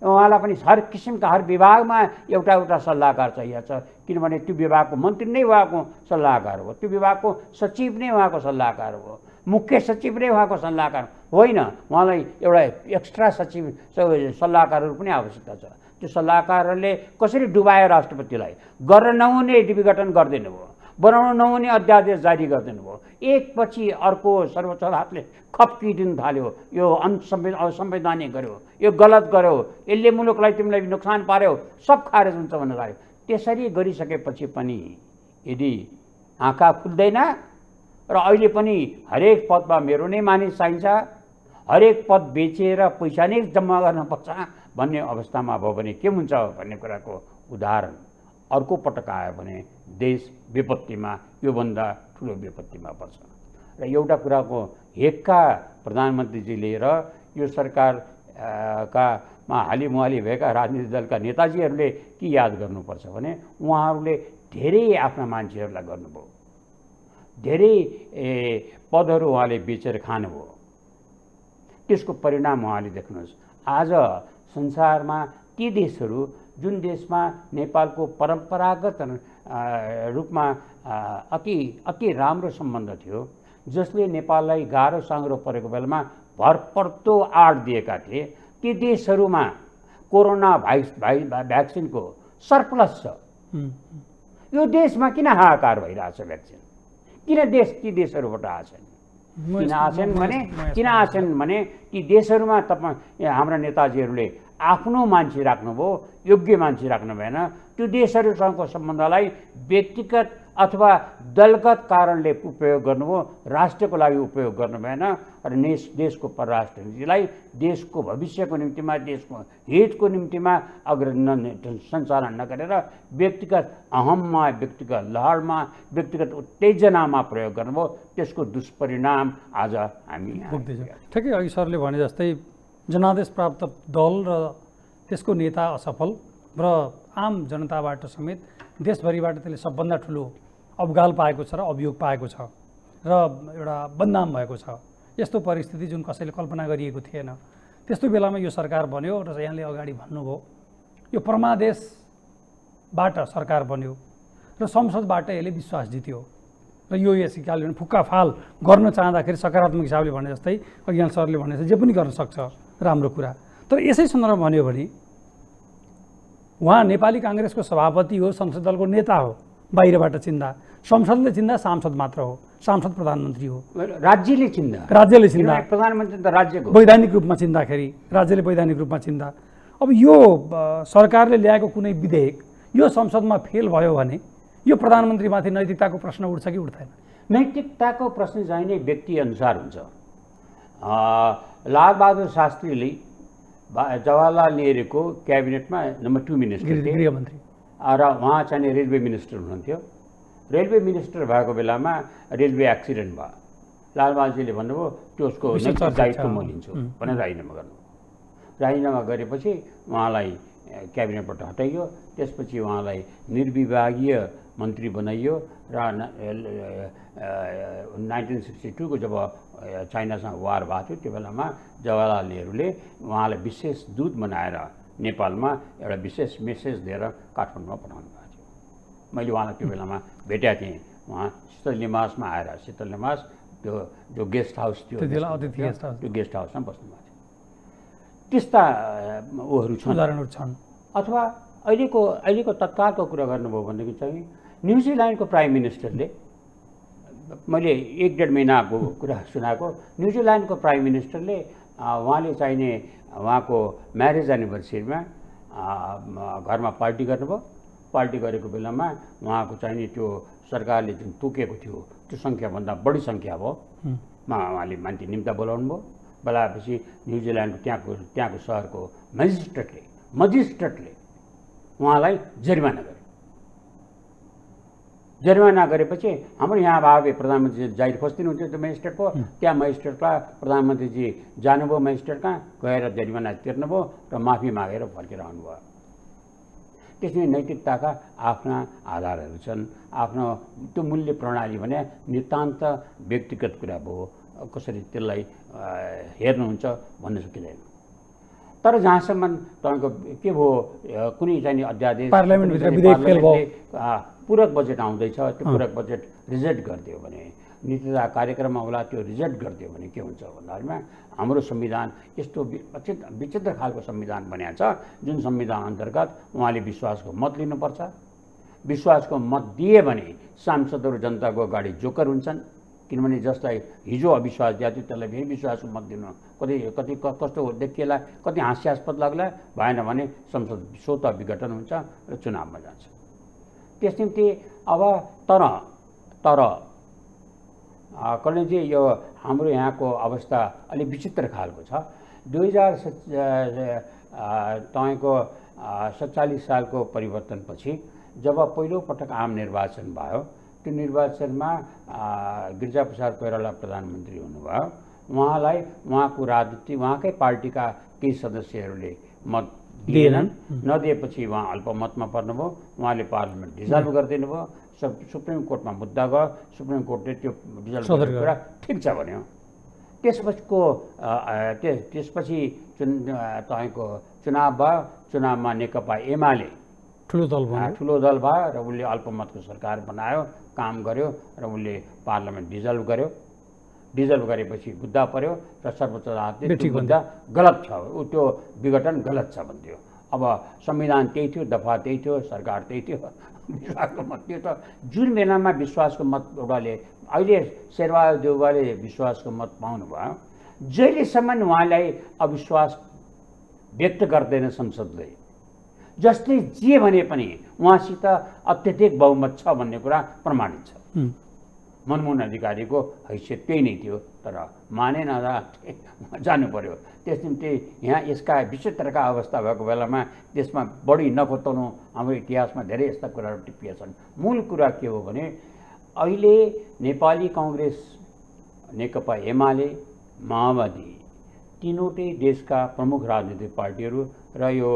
उहाँलाई पनि हर किसिमका हर विभागमा एउटा एउटा सल्लाहकार चाहिएको छ, किनभने त्यो विभागको मन्त्री नै उहाँको सल्लाहकार हो, त्यो विभागको सचिव नै उहाँको सल्लाहकार हो, मुख्य सचिव नै उहाँको सल्लाहकार होइन। उहाँलाई एउटा एक्स्ट्रा सचिव सल्लाहकारहरू पनि आवश्यकता छ। त्यो सल्लाहकारहरूले कसरी डुबायो राष्ट्रपतिलाई, गर्न नहुने विघटन गरिदिनु भयो, बनाउन नहुने अध्यादेश जारी गरिदिनु भयो, एकपछि अर्को सर्वोच्च अदालतले खप्किदिन थाल्यो, यो असंवैधानिक गर्यो, यो गलत गर्यो, यसले मुलुकलाई तिमीलाई नोक्सान पार्यो, सब खारेज हुन्छ भन्न लाग्यो। त्यसरी गरिसकेपछि पनि यदि आँखा खुल्दैन र अहिले पनि हरेक पदमा मेरो नै मानिस चाहिन्छ, हरेक पद बेचेर पैसा नै जम्मा गर्नुपर्छ भन्ने अवस्थामा भयो भने के हुन्छ भन्ने कुराको उदाहरण अर्को पटक आयो भने देश विपत्तिमा, योभन्दा ठुलो विपत्तिमा पर्छ। र एउटा कुराको हेक्का प्रधानमन्त्रीजीले र यो सरकारकामा हालिमुहाली भएका राजनीतिक दलका नेताजीहरूले के याद गर्नुपर्छ भने उहाँहरूले धेरै आफ्ना मान्छेहरूलाई गर्नुभयो, धेरै पदहरू उहाँले बेचेर खानुभयो। त्यसको परिणाम उहाँले देख्नुहोस्। आज संसारमा ती देशहरू जुन देशमा नेपालको परम्परागत रूपमा अति राम्रो सम्बन्ध थियो, जसले नेपाललाई गाह्रो साँग्रो परेको बेलामा भरपर्दो आड दिएका थिए, ती देशहरूमा कोरोना भ्याक्सिनको सरप्लस छ। यो देशमा किन हाहाकार भइरहेछ भ्याक्सिन? किन ती देशहरूबाट आछन्? किन आछन् भने ती देशहरूमा हाम्रा नेताजीहरूले आफ्नो मान्छे राख्नुभयो, योग्य मान्छे राख्नु भएन। त्यो देशहरूसँगको सम्बन्धलाई व्यक्तिगत अथवा दलगत कारणले उपयोग गर्नुभयो, राष्ट्रको लागि उपयोग गर्नु भएन। र देशको परराष्ट्र नीतिलाई देशको भविष्यको निम्तिमा, देशको हितको निम्तिमा सञ्चालन नगरेर व्यक्तिगत अहममा, व्यक्तिगत लहरमा, व्यक्तिगत उत्तेजनामा प्रयोग गर्नुभयो। त्यसको दुष्परिणाम आज हामी भोग्दैछौँ। ठिकै अघि सरले भने जस्तै जनादेश प्राप्त दल र त्यसको नेता असफल र आम जनताबाट समेत देशभरिबाट त्यसले सबभन्दा ठुलो अवगाल पाएको छ र अभियोग पाएको छ र एउटा बदनाम भएको छ। यस्तो परिस्थिति जुन कसैले कल्पना गरिएको थिएन। त्यस्तो बेलामा यो सरकार बन्यो र यहाँले अगाडि भन्नुभयो यो परमादेशबाट सरकार बन्यो र संसदबाट यसले विश्वास जित्यो र यो यस हिसाबले फुक्काफाल गर्न चाहँदाखेरि सकारात्मक हिसाबले भने जस्तै अघि यहाँ सरले भने जस्तै जे पनि गर्न सक्छ, राम्रो कुरा। तर यसै सन्दर्भमा भन्यो भने उहाँ नेपाली काङ्ग्रेसको सभापति हो, संसद दलको नेता हो, बाहिरबाट चिन्दा। संसदले चिन्दा सांसद मात्र हो, सांसद प्रधानमन्त्री हो। राज्यले चिन्दा प्रधानमन्त्री त राज्यको वैधानिक रूपमा चिन्दाखेरि, राज्यले वैधानिक रूपमा चिन्दा। अब यो सरकारले ल्याएको कुनै विधेयक यो संसदमा फेल भयो भने यो प्रधानमन्त्रीमाथि नैतिकताको प्रश्न उठ्छ कि उठ्दैन? नैतिकताको प्रश्न चाहिँ नै व्यक्ति अनुसार हुन्छ। लालबहादुर शास्त्रीले जवाहरलाल नेहरूको क्याबिनेटमा नम्बर 2 मिनिस्टर थिए, गृहमन्त्री, र उहाँ चाहिँ रेलवे मिनिस्टर हुनुहुन्थ्यो। रेलवे मिनिस्टर भएको बेलामा रेलवे एक्सिडेन्ट भयो। लालबहादुरजीले भन्नुभयो त्यसको दायित्व म लिन्छु भनेर राजीनामा गर्नु। राजीनामा गरेपछि उहाँलाई क्याबिनेटबाट हटाइयो। त्यसपछि उहाँलाई निर्विभागीय मन्त्री बनाइयो र 1962 को जब चाइनासँग वार भएको थियो त्यो बेलामा जवाहरलाल नेहरूले उहाँलाई विशेष दूत बनाएर नेपालमा एउटा विशेष मेसेज दिएर काठमाडौँमा पठाउनु भएको थियो। मैले उहाँलाई त्यो बेलामा भेटेको थिएँ। उहाँ शीतल निवासमा आएर, शीतल निवास त्यो जो गेस्ट हाउस थियो, त्यो गेस्ट हाउसमा बस्नुभएको थियो। त्यस्ता उहरू छन् उदाहरणहरू छन्। अथवा अहिलेको तत्कालको कुरा गर्नुभयो भनेदेखि चाहिँ न्युजिल्यान्डको प्राइम मिनिस्टरले, मैले 1-1.5 महिनाको कुरा सुनाएको, न्युजिल्यान्डको प्राइम मिनिस्टरले उहाँले चाहिने उहाँको म्यारेज एनिभर्सरीमा घरमा पार्टी गर्नुभयो। पार्टी गरेको बेलामा उहाँको चाहिने त्यो सरकारले जुन तोकेको थियो त्यो सङ्ख्याभन्दा बढी सङ्ख्या भयो, उहाँले मान्छे निम्ता बोलाउनु भयो। बोलाएपछि न्युजिल्यान्डको त्यहाँको सहरको मजिस्ट्रेटले उहाँलाई जरिमाना गर्यो। जरिमाना गरेपछि हाम्रो यहाँ भावे प्रधानमन्त्री जाहिर खोजिदिनुहुन्थ्यो त्यो मेजिस्ट्रेटको, त्यहाँ मेजिस्ट्रेटलाई प्रधानमन्त्रीजी जानुभयो, मेजिस्ट्रेट कहाँ गएर जरिमाना तिर्नुभयो र माफी मागेर फर्केर आउनुभयो। त्यसमा नैतिकताका आफ्ना आधारहरू छन्, आफ्नो त्यो मूल्य प्रणाली भने नितान्त व्यक्तिगत कुरा भयो, कसरी त्यसलाई हेर्नुहुन्छ भन्न सकिँदैन। तर जहाँसम्म तपाईँको के भयो, कुनै चाहिँ अध्यादेश पूरक बजेट आउँदैछ, त्यो पूरक बजेट रिजेक्ट गरिदियो भने, नीति तथा कार्यक्रम होला त्यो रिजेक्ट गरिदियो भने के हुन्छ भन्दाखेरिमा हाम्रो संविधान यस्तो विचित्र खालको संविधान बनाएको छ जुन संविधान अन्तर्गत उहाँले विश्वासको मत लिनुपर्छ। विश्वासको मत दिए भने सांसदहरू जनताको अगाडि जोकर हुन्छन्, किनभने जसलाई हिजो अविश्वास दिएको थियो त्यसलाई फेरि विश्वासको मत दिनु कति कस्तो देखिएला, कति हास्यास्पद लाग्ला, भएन भने संसद स्वतः विघटन हुन्छ र चुनावमा जान्छ। त्यस निम्ति अब तर कहिलेजी यो हाम्रो यहाँको अवस्था अलिक विचित्र खालको छ। 47 सालको परिवर्तनपछि जब पहिलोपटक आम निर्वाचन भयो, त्यो निर्वाचनमा गिरिजाप्रसाद कोइराला प्रधानमन्त्री हुनुभयो। उहाँलाई उहाँको राजनीति उहाँकै पार्टीका केही सदस्यहरूले मत दिएनन्, नदिएपछि उहाँ अल्पमतमा पर्नुभयो। उहाँले पार्लियामेन्ट डिजल्भ गरिदिनु भयो। सुप्रिम कोर्टमा मुद्दा गयो, सुप्रिम कोर्टले त्यो डिजल्भ गरेको कुरा ठिक छ भन्यो। त्यसपछि तपाईँको चुनाव भयो। चुनावमा नेकपा एमाले ठुलो दल भयो र उसले अल्पमतको सरकार बनायो, काम गर्यो र उसले पार्लियामेन्ट डिजल्भ गर्यो। डिजल्भ गरेपछि मुद्दा पर्यो र सर्वोच्च अदालतले त्यो मुद्दा गलत छ, त्यो विघटन गलत छ भन्थ्यो। अब संविधान त्यही थियो, दफा त्यही थियो, सरकार त्यही थियो, विश्वासको मत त्यो त जुन बेलामा विश्वासको मत एउटाले अहिले शेरबहादुर देउवाले विश्वासको मत पाउनुभयो, जहिलेसम्म उहाँलाई अविश्वास व्यक्त गर्दैन संसदले, जसले जे भने पनि उहाँसित अत्यधिक बहुमत छ भन्ने कुरा प्रमाणित छ। मनमोहन अधिकारीको हैसियत त्यही नै थियो, तर माने जानु पर्यो। त्यस निम्ति यहाँ यसका विचित्रका अवस्था भएको बेलामा त्यसमा बढी नखोताउनु। हाम्रो इतिहासमा धेरै यस्ता कुराहरू टिपिएका छन्। मूल कुरा के हो भने अहिले नेपाली काङ्ग्रेस, नेकपा एमाले, माओवादी तीनवटै देशका प्रमुख राजनीतिक पार्टीहरू र यो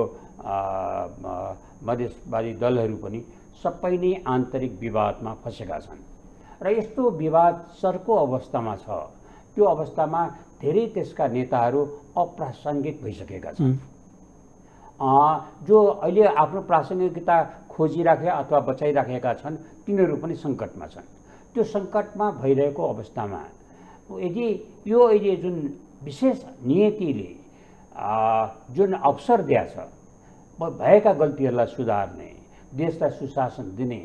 मधेसवादी दलहरू पनि सबै नै आन्तरिक विवादमा फँसेका छन् र यस्तो विवाद चर्को अवस्थामा छ। त्यो अवस्थामा धेरै त्यसका नेताहरू अप्रासङ्गिक भइसकेका छन्। जो अहिले आफ्नो प्रासङ्गिकता खोजिराखे अथवा बचाइराखेका छन् तिनीहरू पनि सङ्कटमा छन्। त्यो सङ्कटमा भइरहेको अवस्थामा यदि यो अहिले जुन विशेष नियतिले जुन अवसर दिएछ भएका गल्तीहरूलाई सुधार्ने, देशलाई सुशासन दिने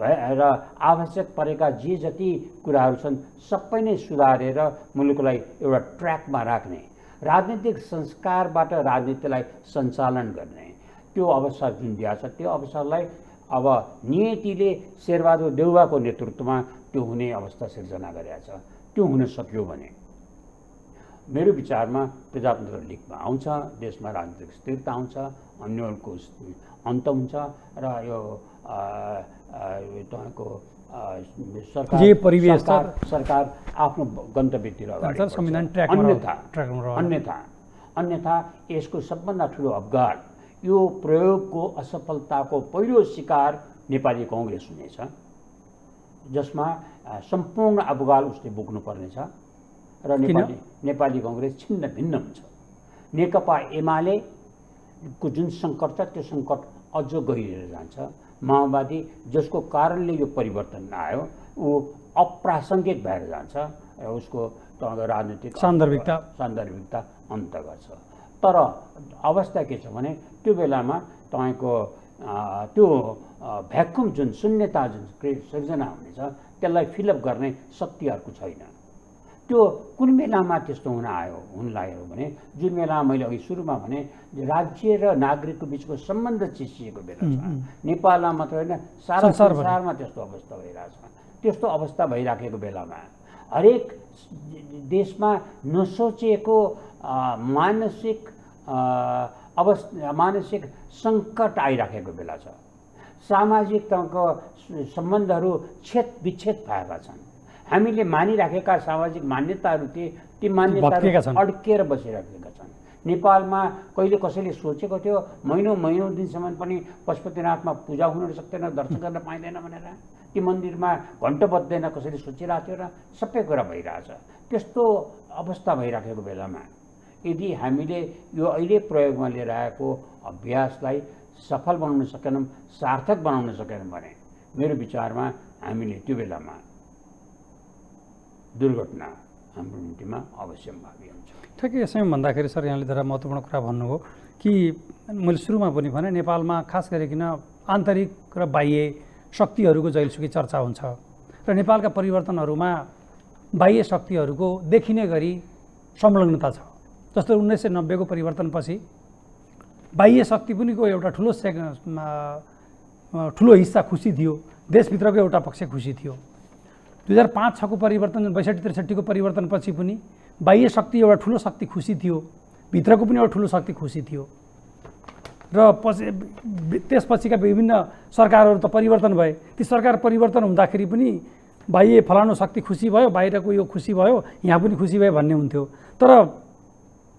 र आवश्यक परेका जे जति कुराहरू छन् सबै नै सुधारेर मुलुकलाई एउटा ट्र्याकमा राख्ने, राजनीतिक संस्कारबाट राजनीतिलाई सञ्चालन गर्ने त्यो अवसर जुन दिएको छ, त्यो अवसरलाई अब नियतिले शेरबहादुर देउवाको नेतृत्वमा त्यो हुने अवस्था सिर्जना गरेको छ। त्यो हुन सक्यो भने मेरो विचारमा प्रजातन्त्र लिगमा आउँछ, देशमा राजनीतिक स्थिरता आउँछ, अन्यलको अन्त हुन्छ र यो तपाईँको सरकार आफ्नो गन्तव्यतिर अन्यथा यसको सबभन्दा ठुलो अवगाड, यो प्रयोगको असफलताको पहिलो शिकार नेपाली काङ्ग्रेस हुनेछ, जसमा सम्पूर्ण अवगाड उसले बोक्नुपर्नेछ र नेपाली काङ्ग्रेस छिन्न भिन्न हुन्छ। नेकपा एमालेको जुन सङ्कट छ त्यो सङ्कट अझ गहिरेर जान्छ। माओवादी जसको कारणले यो परिवर्तन आयो ऊ अप्रासङ्गिक भएर जान्छ र उसको राजनीतिक सान्दर्भिकता अन्त गर्छ। तर अवस्था के छ भने त्यो बेलामा तपाईँको त्यो भ्याकुम जुन शून्यता जुन सृजना हुनेछ त्यसलाई फिलअप गर्ने शक्तिहरूको छैन। त्यो कुन बेलामा त्यस्तो हुन लाग्यो भने जुन बेलामा मैले अघि सुरुमा भने राज्य र नागरिकको बिचको सम्बन्ध चिसिएको बेला छ। नेपालमा मात्र होइन सारा संसारमा त्यस्तो अवस्था भइरहेछ। त्यस्तो अवस्था भइराखेको बेलामा हरेक देशमा नसोचिएको मानसिक सङ्कट आइराखेको बेला छ। सामाजिक तहको सम्बन्धहरू विच्छेद भएका छन्। हामीले मानिराखेका सामाजिक मान्यताहरू ती मान्यताहरू अड्किएर बसिराखेका छन्। नेपालमा कहिले कसैले सोचेको थियो महिनौँ दिनसम्म पनि पशुपतिनाथमा पूजा हुन सक्दैन, दर्शन गर्न पाइँदैन भनेर, ती मन्दिरमा घन्टा बज्दैन कसैले सोचिरहेको थियो र सबै कुरा भइरहेछ। त्यस्तो अवस्था भइराखेको बेलामा यदि हामीले यो अहिले प्रयोगमा लिएर आएको अभ्यासलाई सफल बनाउन सकेनौँ, सार्थक बनाउन सकेनौँ भने मेरो विचारमा हामीले त्यो बेलामा दुर्घटना हाम्रो निम्तिमा अवश्य भावी हुन्छ। ठ्याक्कै यसैमा भन्दाखेरि सर यहाँले धेरै महत्त्वपूर्ण कुरा भन्नुभयो कि मैले सुरुमा पनि भने नेपालमा खास गरिकन आन्तरिक र बाह्य शक्तिहरूको जहिलेसुकै चर्चा हुन्छ र नेपालका परिवर्तनहरूमा बाह्य शक्तिहरूको देखिने गरी संलग्नता छ। जस्तो 1990को परिवर्तनपछि बाह्य शक्ति पनि को एउटा ठुलो हिस्सा खुसी थियो, देशभित्रको एउटा पक्ष खुसी थियो। 2005-06को परिवर्तन 62-63को परिवर्तनपछि पनि बाह्य शक्ति एउटा ठुलो शक्ति खुसी थियो, भित्रको पनि एउटा ठुलो शक्ति खुसी थियो र त्यसपछिका विभिन्न सरकारहरू त परिवर्तन भए। ती सरकार परिवर्तन हुँदाखेरि पनि बाह्य फलानु शक्ति खुसी भयो, बाहिरको यो खुसी भयो, यहाँ पनि खुसी भयो भन्ने हुन्थ्यो। तर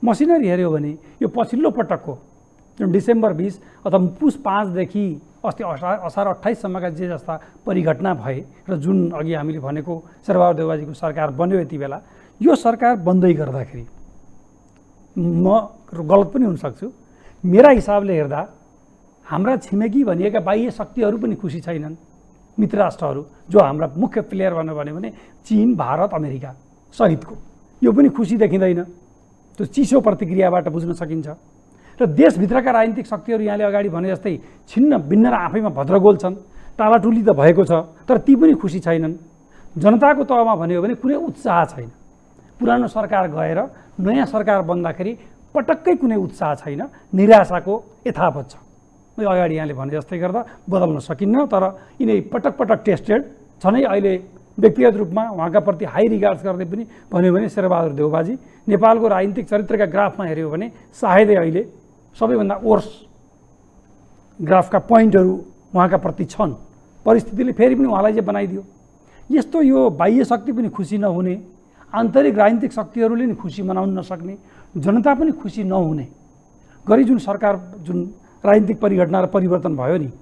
मसिनरी हेऱ्यो भने यो पछिल्लो पटकको जुन डिसेम्बर 20 अथवा पुस 5देखि अस्ति असार 28सम्मका जे जस्ता परिघटना भए र जुन अघि हामीले भनेको शेरबहादुर देउवाजीको सरकार बन्यो, यति बेला यो सरकार बन्दै गर्दाखेरि म गलत पनि हुनसक्छु, मेरा हिसाबले हेर्दा हाम्रा छिमेकी भनिएका बाह्य शक्तिहरू पनि खुसी छैनन्। मित्र राष्ट्रहरू जो हाम्रा मुख्य प्लेयर भन्नु भने चीन, भारत, अमेरिका सहितको यो पनि खुसी देखिँदैन। त्यो चिसो प्रतिक्रियाबाट बुझ्न सकिन्छ। र देशभित्रका राजनीतिक शक्तिहरू यहाँले अगाडि भने जस्तै छिन्न भिन्न र आफैमा भद्रगोल छन्, टालाटुली त भएको छ, तर ती पनि खुसी छैनन्। जनताको तहमा भन्यो भने कुनै उत्साह छैन। पुरानो सरकार गएर नयाँ सरकार बन्दाखेरि पटक्कै कुनै उत्साह छैन, निराशाको यथावत छ। मैले अगाडि यहाँले भने जस्तै गर्दा बदल्न सकिन्न, तर यिनै पटक टेस्टेड छनै। अहिले व्यक्तिगत रूपमा उहाँका प्रति हाई रिगार्ड्स गर्दै पनि भन्यो भने शेरबहादुर देउवाजी नेपालको राजनीतिक चरित्रका ग्राफमा हेऱ्यो भने सायदै अहिले सबैभन्दा वर्स ग्राफका पोइन्टहरू उहाँका प्रति छन्। परिस्थितिले फेरि पनि उहाँलाई चाहिँ बनाइदियो। यस्तो यो बाह्य शक्ति पनि खुसी नहुने, आन्तरिक राजनीतिक शक्तिहरूले नि खुसी मनाउन नसक्ने, जनता पनि खुसी नहुने गरी जुन सरकार जुन राजनीतिक परिघटना र परिवर्तन भयो नि,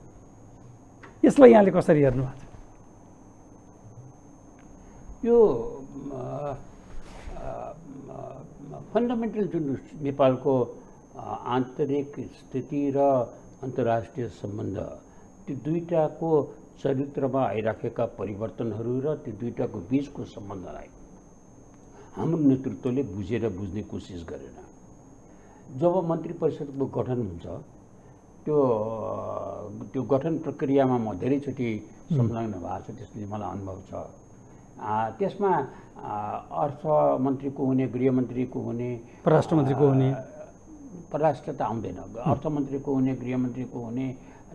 यसलाई यहाँले कसरी हेर्नु भएको छ? यो फन्डामेन्टल जुन नेपालको आन्तरिक स्थिति र अन्तर्राष्ट्रिय सम्बन्ध, त्यो दुईटाको चरित्रमा आइराखेका परिवर्तनहरू र त्यो दुईटाको बिचको सम्बन्धलाई हाम्रो नेतृत्वले बुझ्ने कोसिस गरेन। जब मन्त्री परिषदको गठन हुन्छ त्यो गठन प्रक्रियामा म धेरैचोटि संलग्न भएको छु, त्यसले मलाई अनुभव छ। त्यसमा अर्थमन्त्रीको हुने, गृहमन्त्रीको हुने, परराष्ट्रमन्त्रीको हुने, परराष्ट्र त आउँदैन, अर्थमन्त्रीको हुने, गृहमन्त्रीको हुने,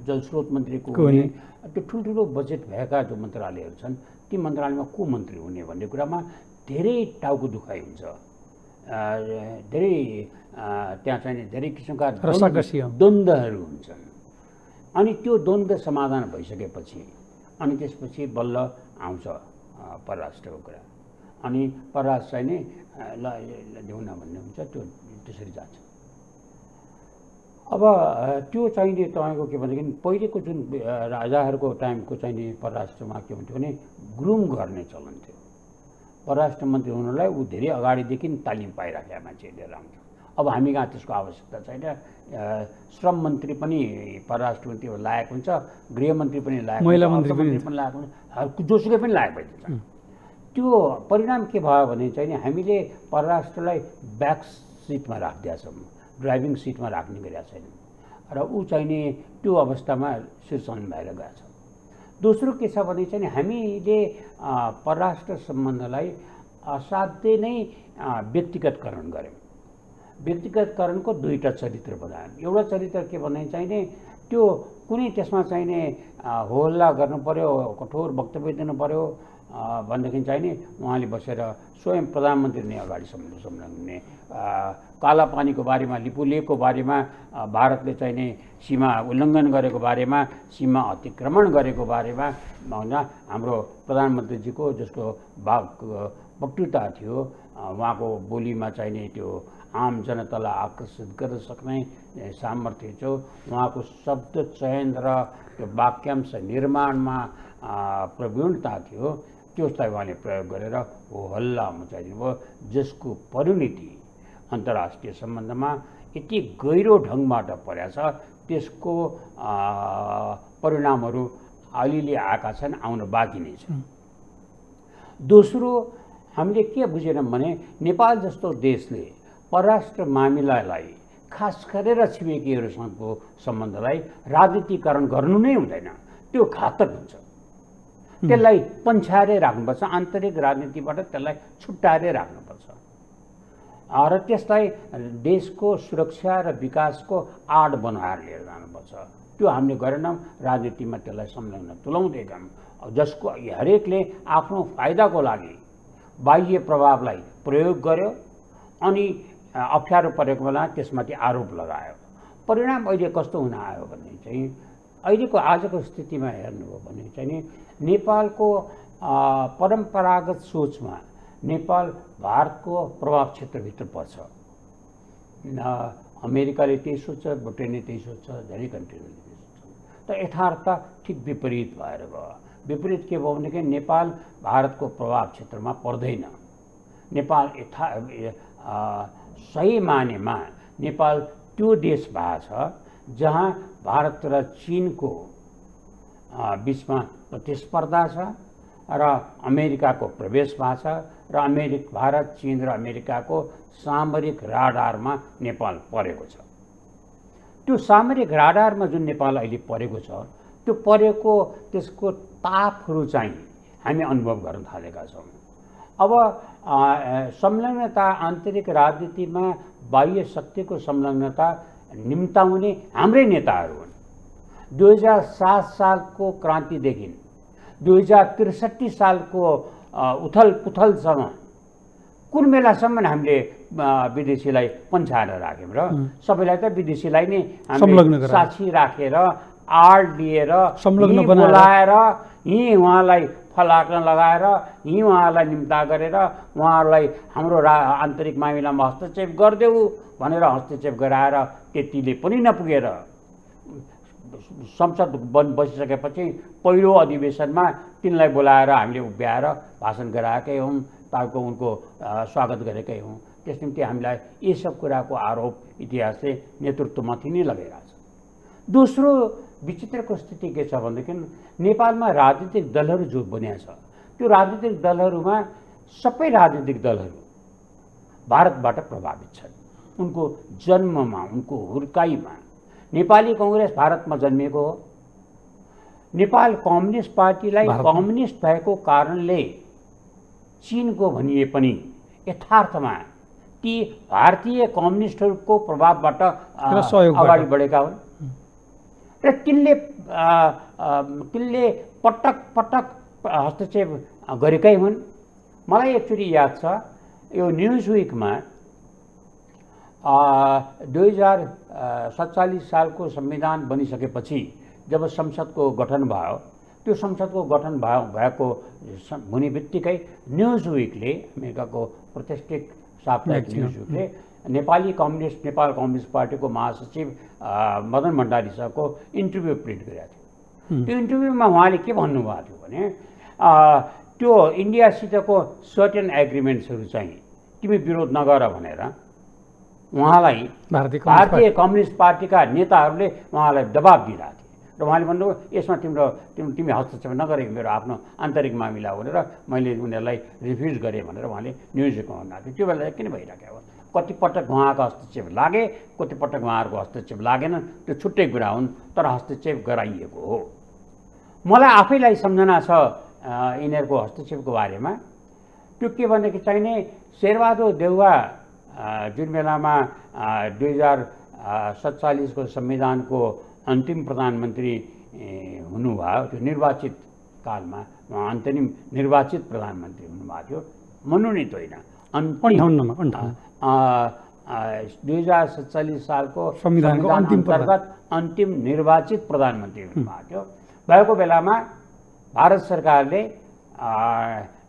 जलस्रोत मन्त्रीको हुने, त्यो ठुल्ठुलो बजेट भएका जो मन्त्रालयहरू छन् ती मन्त्रालयमा को मन्त्री हुने भन्ने कुरामा धेरै टाउको दुखाइ हुन्छ। धेरै त्यहाँ चाहिँ धेरै किसिमका द्वन्द्वहरू हुन्छन्। अनि त्यो द्वन्द्व समाधान भइसकेपछि अनि त्यसपछि बल्ल आउँछ परराष्ट्रको कुरा। अनि परराष्ट्र चाहिँ नै ल ल्याउन भन्ने हुन्छ, त्यो त्यसरी जान्छ। अब त्यो चाहिने तपाईँको के भनेदेखि पहिलेको जुन राजाहरूको टाइमको चाहिने परराष्ट्रमा के हुन्थ्यो भने ग्रुम गर्ने चलन थियो। परराष्ट्र मन्त्री हुनलाई ऊ धेरै अगाडिदेखि तालिम पाइराखेका मान्छे लिएर आउँथ्यो। अब हामी कहाँ त्यसको आवश्यकता छैन। श्रम मन्त्री पनि परराष्ट्र मन्त्री लायक हुन्छ, गृहमन्त्री पनि लायक हुन्छ, महिला मन्त्री पनि लायक हुन्छ, जोसुकै पनि लायक भइदिन्छ। त्यो परिणाम के भयो भने चाहिँ हामीले परराष्ट्रलाई ब्याक सिटमा राखिदिएका छौँ। ड्राइभिङ सिटमा राख्ने गरेका छैनन् र ऊ चाहिँ नि त्यो अवस्थामा शीर्षमा भएर गएको छ। दोस्रो के छ भने चाहिँ हामीले परराष्ट्र सम्बन्धलाई असाध्यै नै व्यक्तिगतकरण गऱ्यौँ। व्यक्तिगतकरणको दुईवटा चरित्र बनायौँ। एउटा चरित्र के भने चाहिँ नि त्यो कुनै त्यसमा चाहिँ नि होल्ला गर्नु पर्यो, कठोर वक्तव्य दिनु पर्यो भनेदेखि चाहिँ नि उहाँले बसेर स्वयं प्रधानमन्त्री नै अगाडि सम्झाउने, कालापानीको बारेमा, लिपुलेखको बारेमा, भारतले चाहिँ नि सीमा उल्लङ्घन गरेको बारेमा, सीमा अतिक्रमण गरेको बारेमा भन्दा हाम्रो प्रधानमन्त्रीजीको जस्तो वक्तृता थियो, उहाँको बोलीमा चाहिँ नि त्यो आम जनतालाई आकर्षित गर्न सक्ने सामर्थ्य थियो, उहाँको शब्द चयन र त्यो वाक्यांश निर्माणमा प्रवीणता थियो, त्यसलाई उहाँले प्रयोग गरेर हो हल्ला मचाइदिनु भयो, जसको परिणति अन्तर्राष्ट्रिय सम्बन्धमा यति गहिरो ढङ्गबाट परेको छ। त्यसको परिणामहरू अलिअलि आएका छन्, आउन बाँकी नै छ। दोस्रो हामीले के बुझेनौँ भने नेपाल जस्तो देशले परराष्ट्र मामिलालाई खास गरेर छिमेकीहरूसँगको सम्बन्धलाई राजनीतिकरण गर्नु नै हुँदैन, त्यो घातक हुन्छ। त्यसलाई पन्छाएरै राख्नुपर्छ, आन्तरिक राजनीतिबाट त्यसलाई छुट्याएरै राख्नुपर्छ र त्यसलाई देशको सुरक्षा र विकासको आड बनाएर लिएर जानुपर्छ। त्यो हामीले गरेनौँ, राजनीतिमा त्यसलाई संलग्न तुलाउँदैछौँ, जसको हरेकले आफ्नो फाइदाको लागि बाह्य प्रभावलाई प्रयोग गर्यो अनि अप्ठ्यारो परेको बेला त्यसमाथि आरोप लगायो। परिणाम अहिले कस्तो हुन आयो भने चाहिँ अहिलेको आजको स्थितिमा हेर्नुभयो भने चाहिँ नि नेपालको परम्परागत सोचमा नेपाल भारतको प्रभाव क्षेत्रभित्र पर्छ। अमेरिकाले त्यही सोच्छ, ब्रिटेनले त्यही सोच्छ, धेरै कन्ट्रीले त्यही सोच्छ। तर यथार्थ ठिक विपरीत भएर गयो। विपरीत के भयो भनेदेखि नेपाल भारतको प्रभाव क्षेत्रमा पर्दैन। नेपाल सही मानेमा नेपाल त्यो देश भएको छ जहाँ भारत र चीनको बिचमा प्रतिस्पर्धा छ र अमेरिकाको प्रवेश भएको छ र भारत, चीन र अमेरिकाको सामरिक राडारमा नेपाल परेको छ। त्यो सामरिक राडारमा जुन नेपाल अहिले परेको छ, त्यो परेको त्यसको तापहरू चाहिँ हामी अनुभव गर्न थालेका छौँ। अब संलग्नता, आन्तरिक राजनीतिमा बाह्य शक्तिको संलग्नता निम्ताउने हाम्रै नेताहरू हुन्। 2007 सालको क्रान्तिदेखि 2063 सालको उथल पुथलसम्म कुन बेलासम्म हामीले विदेशीलाई पन्छाएर राख्यौँ र सबैलाई त विदेशीलाई नै हामीले साक्षी राखेर आड लिएर बोलाएर यहीँ उहाँलाई फलाक्न लगाएर यहीँ उहाँलाई निम्ता गरेर उहाँहरूलाई हाम्रो आन्तरिक मामिलामा हस्तक्षेप गरिदेऊ भनेर हस्तक्षेप गराएर त्यतिले पनि नपुगेर संसद बसिसकेपछि पहिलो अधिवेशनमा तिनलाई बोलाएर हामीले उभ्याएर भाषण गराएकै हौँ, ताको उनको स्वागत गरेकै हौँ। त्यस निम्ति हामीलाई यी सब कुराको आरोप इतिहासले नेतृत्वमाथि नै लगाइरहेछ। दोस्रो विचित्रको स्थिति के छ भनेदेखि नेपालमा राजनीतिक दलहरू जो बनिया छ, त्यो राजनीतिक दलहरूमा सबै राजनीतिक दलहरू भारतबाट प्रभावित छन्। उनको जन्ममा, उनको हुर्काइमा नेपाली कांग्रेस भारतमा जन्मिएको हो। नेपाल कम्युनिस्ट पार्टीलाई कम्युनिस्ट भएको कारणले चीनको भनिए पनि यथार्थमा ती भारतीय कम्युनिस्टहरूको प्रभावबाट अगाडि बढेका हुन् र तिनले पटक पटक हस्तक्षेप गरेकै हुन्। मलाई एकचोटि याद छ, यो न्युज विकमा 2047 सालको संविधान बनिसकेपछि जब संसदको गठन भयो, त्यो संसदको गठन भएको हुने बित्तिकै न्युज विकले, अमेरिकाको प्रतिष्ठित साप्ताहिक न्युज विकले नेपाल कम्युनिस्ट पार्टीको महासचिव मदन भण्डारीसँगको इन्टरभ्यू प्रिन्ट गरेको थियो। त्यो इन्टरभ्यूमा उहाँले के भन्नुभएको थियो भने त्यो इन्डियासितको सर्टेन एग्रिमेन्ट्सहरू चाहिँ तिमी विरोध नगर भनेर उहाँलाई भारतीय कम्युनिस्ट पार्टीका नेताहरूले उहाँलाई दबाब दिइरहेको थिए र उहाँले भन्नुभयो यसमा तिमी हस्तक्षेप नगरे, मेरो आफ्नो आन्तरिक मामिला हो भनेर मैले उनीहरूलाई रिफ्युज गरेँ भनेर उहाँले न्युजमा भन्नुभएको थियो। त्यो बेला किन भइरहेको हो? कतिपटक उहाँको हस्तक्षेप लागे, कतिपटक उहाँहरूको हस्तक्षेप लागेन, त्यो छुट्टै कुरा हुन्, तर हस्तक्षेप गराइएको हो। मलाई आफैलाई सम्झना छ यिनीहरूको हस्तक्षेपको बारेमा। त्यो के भनेदेखि चाहिने शेरबहादुर देउवा जुन बेलामा 2047को संविधानको अन्तिम प्रधानमन्त्री हुनुभयो, त्यो निर्वाचित कालमा उहाँ अन्तिम निर्वाचित प्रधानमन्त्री हुनुभएको थियो, मनोनित होइन, 2047 सालको संविधानको अन्तर्गत अन्तिम निर्वाचित प्रधानमन्त्री हुनुभएको थियो। भएको बेलामा भारत सरकारले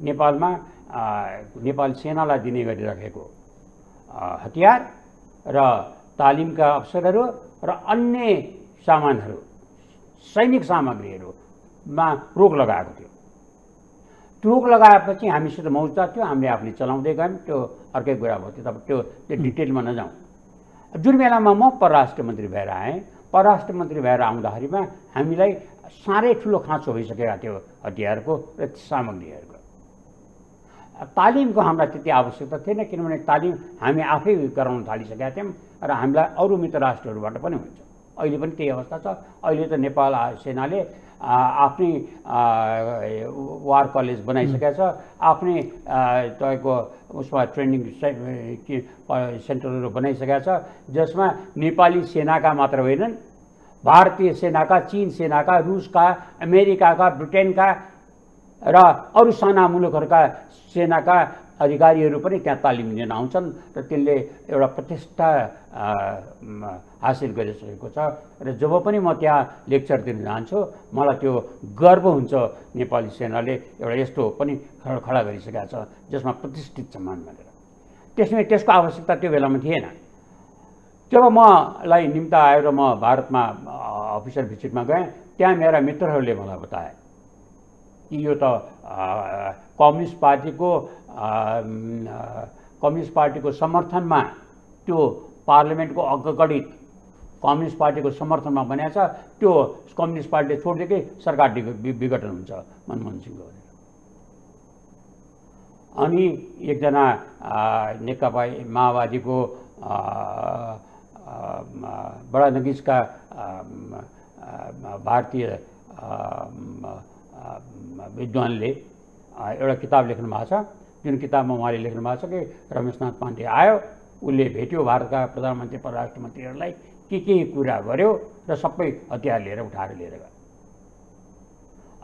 नेपालमा नेपाल सेनालाई दिने गरिराखेको हतियार र तालिमका अवसरहरू र अन्य सामानहरू, सैनिक सामग्रीहरूमा रोक लगाएको थियो। रोक लगाएपछि हामीसित मौजदार थियो, हामीले आफूले चलाउँदै गयौँ, त्यो अर्कै कुरा भयो। त्यो डिटेलमा नजाउँ। जुन बेलामा म परराष्ट्र मन्त्री भएर आएँ, परराष्ट्र मन्त्री भएर आउँदाखेरिमा हामीलाई साह्रै ठुलो खाँचो भइसकेका थियो हतियारको र सामग्रीहरूको। तालिमको हामीलाई त्यति आवश्यकता थिएन, किनभने तालिम हामी आफै गराउन थालिसकेका थियौँ र हामीलाई अरू मित्र राष्ट्रहरूबाट पनि हुन्छ। अहिले पनि त्यही अवस्था छ। अहिले त नेपाल सेनाले आफ्नै वार कलेज बनाइसकेका छ, आफ्नै तपाईँको उसमा ट्रेनिङ सेन्टरहरू बनाइसकेका छ, जसमा नेपाली सेनाका मात्र होइनन्, भारतीय सेनाका, चीन सेनाका, रुसका, अमेरिकाका, ब्रिटेनका र अरू साना मुलुकहरूका सेनाका अधिकारीहरू पनि त्यहाँ तालिम लिन आउँछन् र त्यसले एउटा प्रतिष्ठा हासिल गरिसकेको छ। र जब पनि म त्यहाँ लेक्चर दिन जान्छु, मलाई त्यो गर्व हुन्छ नेपाली सेनाले एउटा यस्तो पनि खडा गरिसकेको छ जसमा प्रतिष्ठित सम्मान भनेर। त्यसको आवश्यकता त्यो बेलामा थिएन। जब मलाई निम्ता आयो र म भारतमा अफिसर भिजिटमा गएँ, त्यहाँ मेरा मित्रहरूले मलाई बताए कि यो त कम्युनिस्ट पार्टीको समर्थनमा, त्यो पार्लियामेन्टको अगडित कम्युनिस्ट पार्टीको समर्थनमा बनेको छ, त्यो कम्युनिस्ट पार्टीले छोडिदिएकै सरकार विघटन हुन्छ मनमोहन सिंहको भनेर। अनि एकजना नेकपा माओवादीको बडा नगिजका भारतीय विद्वानले एउटा किताब लेख्नु भएको छ, जुन किताबमा उहाँले लेख्नु भएको छ कि रमेशनाथ पाण्डे आयो, उसले भेट्यो भारतका प्रधानमन्त्री परराष्ट्र मन्त्रीहरूलाई, के कुरा गर्यो र सबै हतियार लिएर उठाएर लिएर गयो।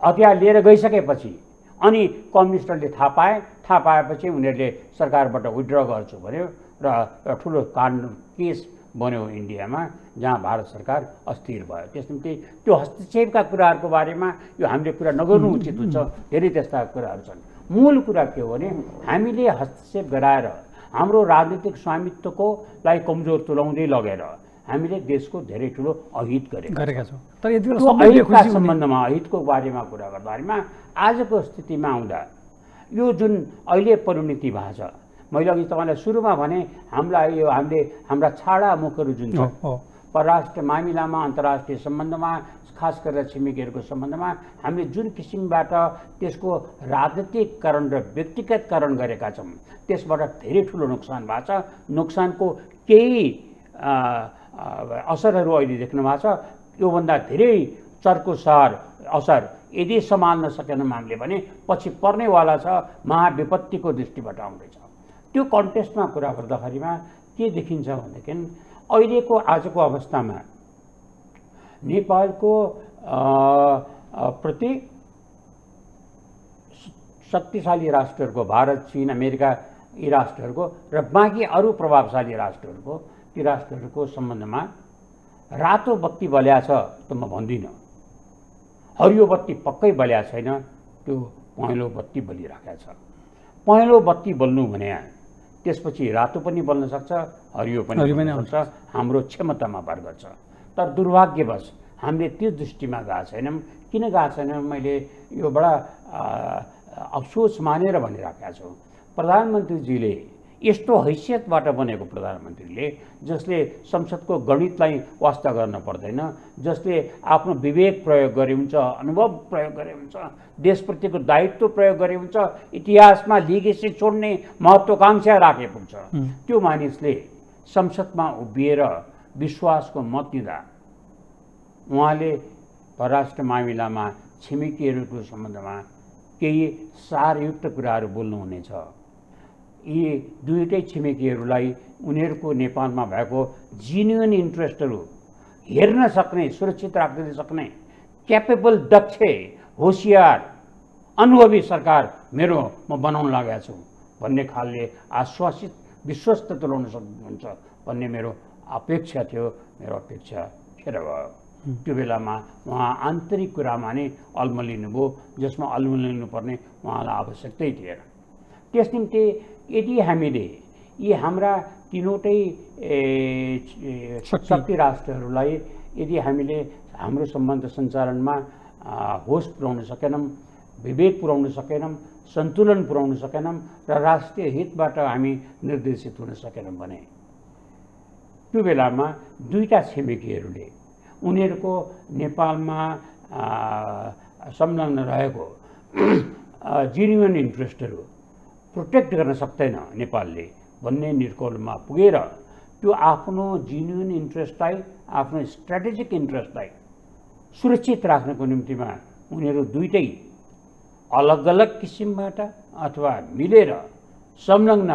हतियार लिएर गइसकेपछि अनि कम्युनिस्टहरूले थाहा पाएपछि उनीहरूले सरकारबाट विथड्र गर्छु भन्यो र ठुलो कानुन केस बन्यो इन्डियामा, जहाँ भारत सरकार अस्थिर भयो। त्यस निम्ति त्यो हस्तक्षेपका कुराहरूको बारेमा यो हामीले कुरा नगर्नु उचित हुन्छ। धेरै त्यस्ता कुराहरू छन्। मूल कुरा के हो भने हामीले हस्तक्षेप गराएर हाम्रो राजनीतिक स्वामित्वको लागि कमजोर तुल्याउँदै लगेर हामीले देशको धेरै ठुलो अहित गरेका छौँ। तर यति बेला सम्बन्धमा अहितको बारेमा कुरा गर्दाखेरिमा आजको स्थितिमा आउँदा यो जुन अहिले परिणति भएको छ, मैले अघि तपाईँलाई सुरुमा भने हामीले हाम्रा छाडा मुखहरू जुन छ परराष्ट्र मामिलामा, अन्तर्राष्ट्रिय सम्बन्धमा, खास गरेर छिमेकीहरूको सम्बन्धमा हामीले जुन किसिमबाट त्यसको राजनीतिकरण र व्यक्तिगतकरण गरेका छौँ, त्यसबाट धेरै ठुलो नोक्सान भएको छ। नोक्सानको केही असरहरू अहिले देख्नु भएको छ। योभन्दा धेरै चर्को असर यदि सम्हाल्न सकेनौँ हामीले भने पछि पर्नेवाला छ, महाविपत्तिको दृष्टिबाट आउँदैछ। त्यो कन्टेक्स्टमा कुरा गर्दाखेरिमा के देखिन्छ भनेदेखि अहिलेको आजको अवस्थामा नेपालको प्रति शक्तिशाली राष्ट्रहरूको, भारत, चीन, अमेरिका, यी राष्ट्रहरूको र बाँकी अरू प्रभावशाली राष्ट्रहरूको, ती राष्ट्रहरूको सम्बन्धमा रातो बत्ती बल्या छ त म भन्दिनँ। हरियो बत्ती पक्कै बल्या छैन, त्यो पहेँलो बत्ती बलिरहेको छ। पहेँलो बत्ती बल्नु भने त्यसपछि रातो पनि बल्न सक्छ, हरियो पनि बल्न सक्छ, हाम्रो क्षमतामा भर गर्छ। तर दुर्भाग्यवश हामीले त्यो दृष्टिमा गएको छैनौँ। किन गएको छैनौँ मैले यो बडा अफसोस मानेर भनिराखेका छु। प्रधानमन्त्रीजीले यस्तो हैसियतबाट बनेको प्रधानमन्त्रीले जसले संसदको गणितलाई वास्ता गर्न पर्दैन, जसले आफ्नो विवेक प्रयोग गरे हुन्छ, अनुभव प्रयोग गरे हुन्छ, देशप्रतिको दायित्व प्रयोग गरे हुन्छ, इतिहासमा लिगेसी छोड्ने महत्त्वाकांक्षा राखेको हुन्छ, त्यो मानिसले संसदमा उभिएर विश्वासको मत दिँदा उहाँले परराष्ट्र मामिलामा छिमेकीहरूको सम्बन्धमा केही सारयुक्त कुराहरू बोल्नुहुनेछ। यी दुईटै छिमेकीहरूलाई उनीहरूको नेपालमा भएको जेन्युन इन्ट्रेस्टहरू हेर्न सक्ने, सुरक्षित राख्न सक्ने क्यापेबल, दक्ष, होसियार, अनुभवी सरकार म बनाउन लागेको छु भन्ने खालले आश्वासित, विश्वस्त तुल्याउन सक्नुहुन्छ भन्ने मेरो अपेक्षा थियो। मेरो अपेक्षा खेर भयो। त्यो बेलामा उहाँ आन्तरिक कुरामा नै अल्मलिनुभयो, जसमा अल्मलिनुपर्ने उहाँलाई आवश्यकतै थिएन। त्यस निम्ति यदि हामीले यी हाम्रा तीनवटै शक्ति राष्ट्रहरूलाई यदि हामीले हाम्रो सम्बन्ध सञ्चालनमा होस पुर्याउन सकेनौँ, विवेक पुर्याउन सकेनौँ, सन्तुलन पुर्याउन सकेनौँ र राष्ट्रिय हितबाट हामी निर्देशित हुन सकेनौँ भने त्यो बेलामा दुईटा छिमेकीहरूले उनीहरूको नेपालमा संलग्न रहेको जेन्युन इन्ट्रेस्टहरू प्रोटेक्ट गर्न सक्दैन नेपालले भन्ने निर्कोलमा पुगेर त्यो आफ्नो जेन्युन इन्ट्रेस्टलाई, आफ्नो स्ट्राटेजिक इन्ट्रेस्टलाई सुरक्षित राख्नको निम्तिमा उनीहरू दुईटै अलग अलग किसिमबाट अथवा मिलेर संलग्न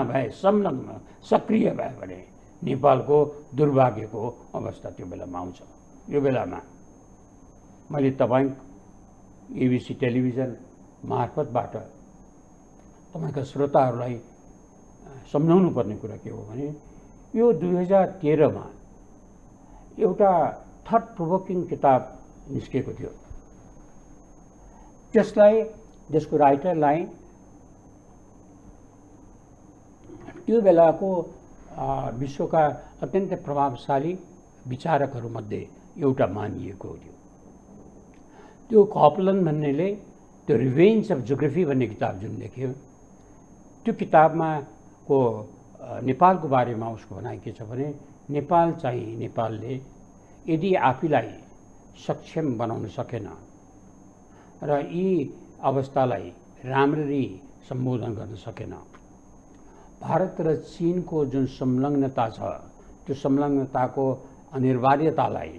सक्रिय भए भने नेपालको दुर्भाग्यको अवस्था त्यो बेलामा आउँछ। यो बेलामा मैले तपाईँ एबिसी टेलिभिजन मार्फतबाट तपाईँका श्रोताहरूलाई सम्झाउनु पर्ने कुरा के हो भने यो 2013मा एउटा थट प्रोभोकिङ किताब निस्केको थियो। त्यसको राइटरलाई त्यो बेलाको विश्वका अत्यन्त प्रभावशाली विचारकहरूमध्ये एउटा मानिएको थियो। त्यो कपलन भन्नेले त्यो रिभेन्ज अफ जियोग्राफी भन्ने किताब जुन लेख्यो, त्यो किताबमा को नेपालको बारेमा उसको भनाइ के छ भने नेपालले यदि आफूलाई सक्षम बनाउन सकेन र यी अवस्थालाई राम्ररी सम्बोधन गर्न सकेन, भारत र चीनको जुन संलग्नता छ त्यो संलग्नताको अनिवार्यतालाई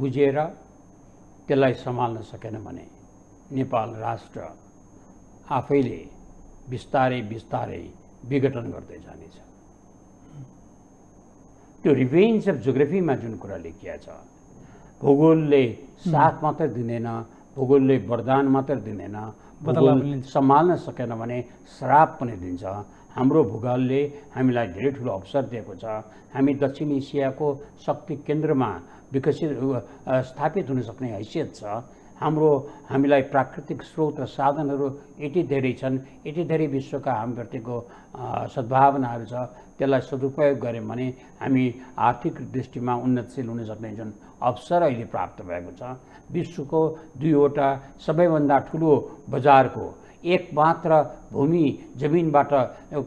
बुझेर त्यसलाई सम्हाल्न सकेन भने नेपाल राष्ट्र आफैले बिस्तारै विघटन गर्दै जानेछ। त्यो रिभेन्ज अफ जियोग्राफीमा जुन कुरा लेखिया छ, भूगोलले साथ मात्र दिँदैन, भूगोलले वरदान मात्र दिँदैन, भूगोल सम्हाल्न सकेन भने श्राप पनि दिन्छ। हाम्रो भूगोलले हामीलाई धेरै ठुलो अवसर दिएको छ। हामी दक्षिण एसियाको शक्ति केन्द्रमा स्थापित हुन सक्ने हैसियत छ। हामीलाई प्राकृतिक स्रोत र साधनहरू यति धेरै छन्, यति धेरै विश्वका हामीप्रतिको सद्भावनाहरू छ। त्यसलाई सदुपयोग गऱ्यौँ भने हामी आर्थिक दृष्टिमा उन्नतशील हुन सक्ने जुन अवसर अहिले प्राप्त भएको छ, विश्वको दुईवटा सबैभन्दा ठुलो बजारको एकमात्र भूमि जमिनबाट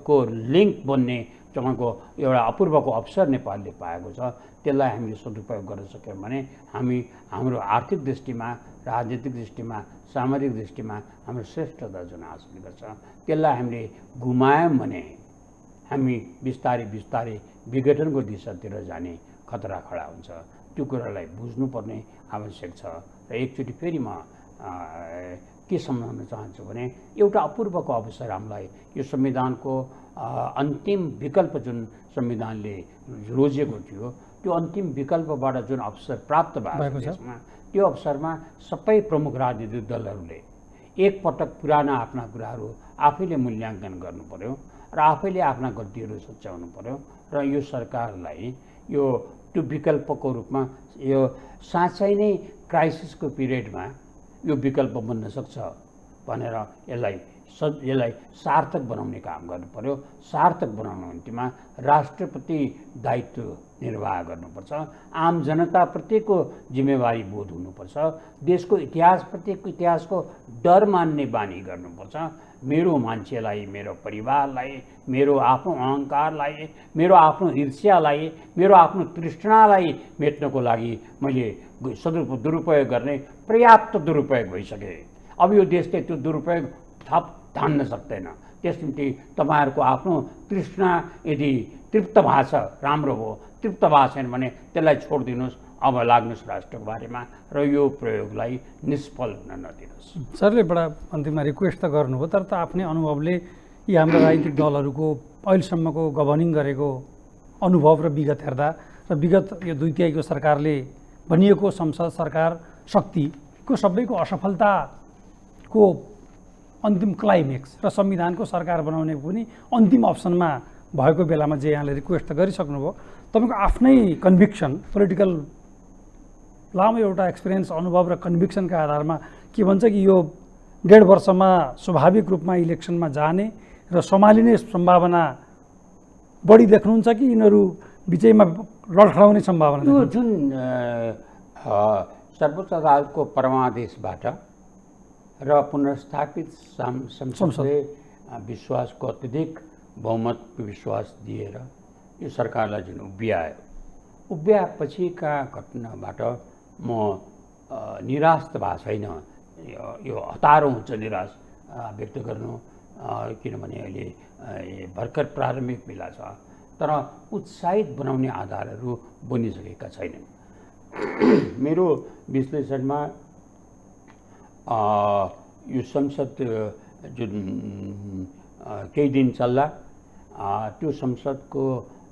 को लिङ्क बन्ने तपाईँको एउटा अपूर्वको अवसर नेपालले पाएको छ। त्यसलाई हामीले सदुपयोग गर्न सक्यौँ भने हामी हाम्रो आर्थिक दृष्टिमा, राजनीतिक दृष्टिमा, सामाजिक दृष्टिमा हाम्रो श्रेष्ठता जुन हासिल गर्छ, त्यसलाई हामीले गुमायौँ भने हामी बिस्तारै विघटनको दिशातिर जाने खतरा खडा हुन्छ। त्यो कुरालाई बुझ्नुपर्ने आवश्यक छ। र एकचोटि फेरि म के सम्झाउन चाहन्छु भने एउटा अपूर्वको अवसर हामीलाई यो संविधानको अन्तिम विकल्प जुन संविधानले रोजेको थियो, त्यो अन्तिम विकल्पबाट जुन अवसर प्राप्त भएको छ, त्यो अवसरमा सबै प्रमुख राजनीतिक दलहरूले एकपटक पुराना आफ्ना कुराहरू आफैले मूल्याङ्कन गर्नु पर्यो र आफैले आफ्ना गल्तीहरू सच्याउनु पर्यो र यो सरकारलाई त्यो विकल्पको रूपमा यो साँच्चै नै क्राइसिसको पिरियडमा यो विकल्प बन्न सक्छ भनेर यसलाई सार्थक बनाउने काम गर्नु पर्यो। सार्थक बनाउनु निम्तिमा राष्ट्रप्रति दायित्व निर्वाह गर्नुपर्छ, आम जनताप्रतिको जिम्मेवारी बोध हुनुपर्छ, देशको इतिहासको डर मान्ने बानी गर्नुपर्छ। मेरो मान्छेलाई, मेरो परिवारलाई, मेरो आफ्नो अहङ्कारलाई, मेरो आफ्नो ईर्ष्यालाई, मेरो आफ्नो तृष्णालाई मेट्नको लागि मैले दुरुपयोग गर्ने पर्याप्त दुरुपयोग भइसके। अब यो देशले त्यो दुरुपयोग थप धान्न सक्दैन। त्यस निम्ति तपाईँहरूको आफ्नो तृष्णा यदि तृप्त भएको छ राम्रो हो, तृप्त भएको छैन भने त्यसलाई छोडिदिनुहोस्, अब लाग्नुहोस् राष्ट्रको बारेमा र यो प्रयोगलाई निष्फल हुन नदिनुहोस्। सरले बडा अन्तिममा रिक्वेस्ट त गर्नुभयो, तर त आफ्नै अनुभवले यी हाम्रो राजनीतिक दलहरूको अहिलेसम्मको गभर्निङ गरेको अनुभव र विगत हेर्दा र विगत यो 2 तिहाईको सरकारले भनिएको संसद सरकार शक्तिको सबैको असफलताको अन्तिम क्लाइमेक्स र संविधानको सरकार बनाउने पनि अन्तिम अप्सनमा भएको बेलामा जे यहाँले रिक्वेस्ट गरिसक्नुभयो, तपाईँको आफ्नै कन्भिक्सन पोलिटिकल लामो एउटा एक्सपिरियन्स अनुभव र कन्भिक्सनका आधारमा के भन्छ कि यो 1.5 वर्षमा स्वाभाविक रूपमा इलेक्सनमा जाने र सम्हालिने सम्भावना बढी देख्नुहुन्छ कि यिनीहरू बिचैमा लडखडाउने सम्भावना? यो जुन सर्वोच्च अदालतको परमादेशबाट र पुनर्स्थापित संसदले विश्वासको अत्यधिक बहुमत विश्वास दिएर यो सरकारलाई जुन उभ्याएपछिका घटनाबाट म निराश त भएको छैन। यो हतारो हुन्छ निराश व्यक्त गर्नु, किनभने अहिले भर्खर प्रारम्भिक बेला छ, तर उत्साहित बनाउने आधारहरू बनिसकेका छैनन्। मेरो विश्लेषणमा यो संसद जुन केही दिन चल्ला, त्यो संसदको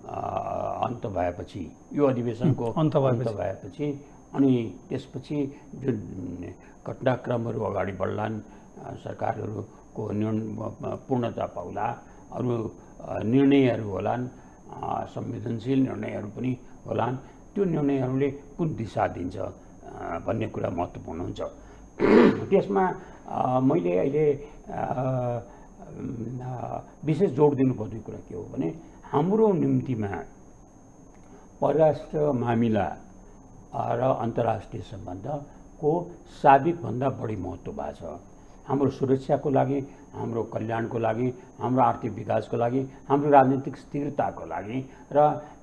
अन्त भएपछि, यो अधिवेशनको अन्त भएपछि अनि त्यसपछि जुन घटनाक्रमहरू अगाडि बढ्लान्, सरकारहरूको पूर्णता पाउला, अरू निर्णयहरू होलान्, संवेदनशील निर्णयहरू पनि होलान्, त्यो निर्णयहरूले कुन दिशा दिन्छ भन्ने कुरा महत्त्वपूर्ण हुन्छ। त्यसमा मैले अहिले विशेष जोड दिनुपर्ने कुरा के हो भने हाम्रो निम्तिमा परराष्ट्र मामिला र अन्तर्राष्ट्रिय सम्बन्धको साबिकभन्दा बढी महत्त्व भएको छ। हाम्रो सुरक्षाको लागि, हाम्रो कल्याणको लागि, हाम्रो आर्थिक विकासको लागि, हाम्रो राजनीतिक स्थिरताको लागि र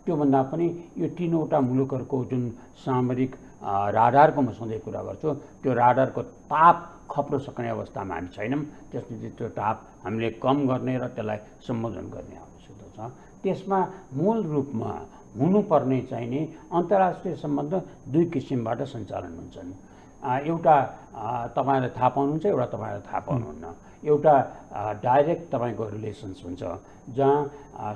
त्योभन्दा पनि यो 3वटा मुलुकहरूको जुन सामरिक राडारको म सधैँ कुरा गर्छु, त्यो राडारको ताप खप्न सक्ने अवस्थामा हामी छैनौँ। त्यसपछि त्यो ताप हामीले कम गर्ने र त्यसलाई सम्बोधन गर्ने आवश्यकता छ। त्यसमा मूल रूपमा हुनुपर्ने चाहिने अन्तर्राष्ट्रिय सम्बन्ध 2 किसिमबाट सञ्चालन हुन्छन्। एउटा तपाईँलाई थाहा पाउनुहुन्छ, एउटा तपाईँलाई थाहा पाउनुहुन्न। एउटा डाइरेक्ट तपाईँको रिलेसन्स हुन्छ, जहाँ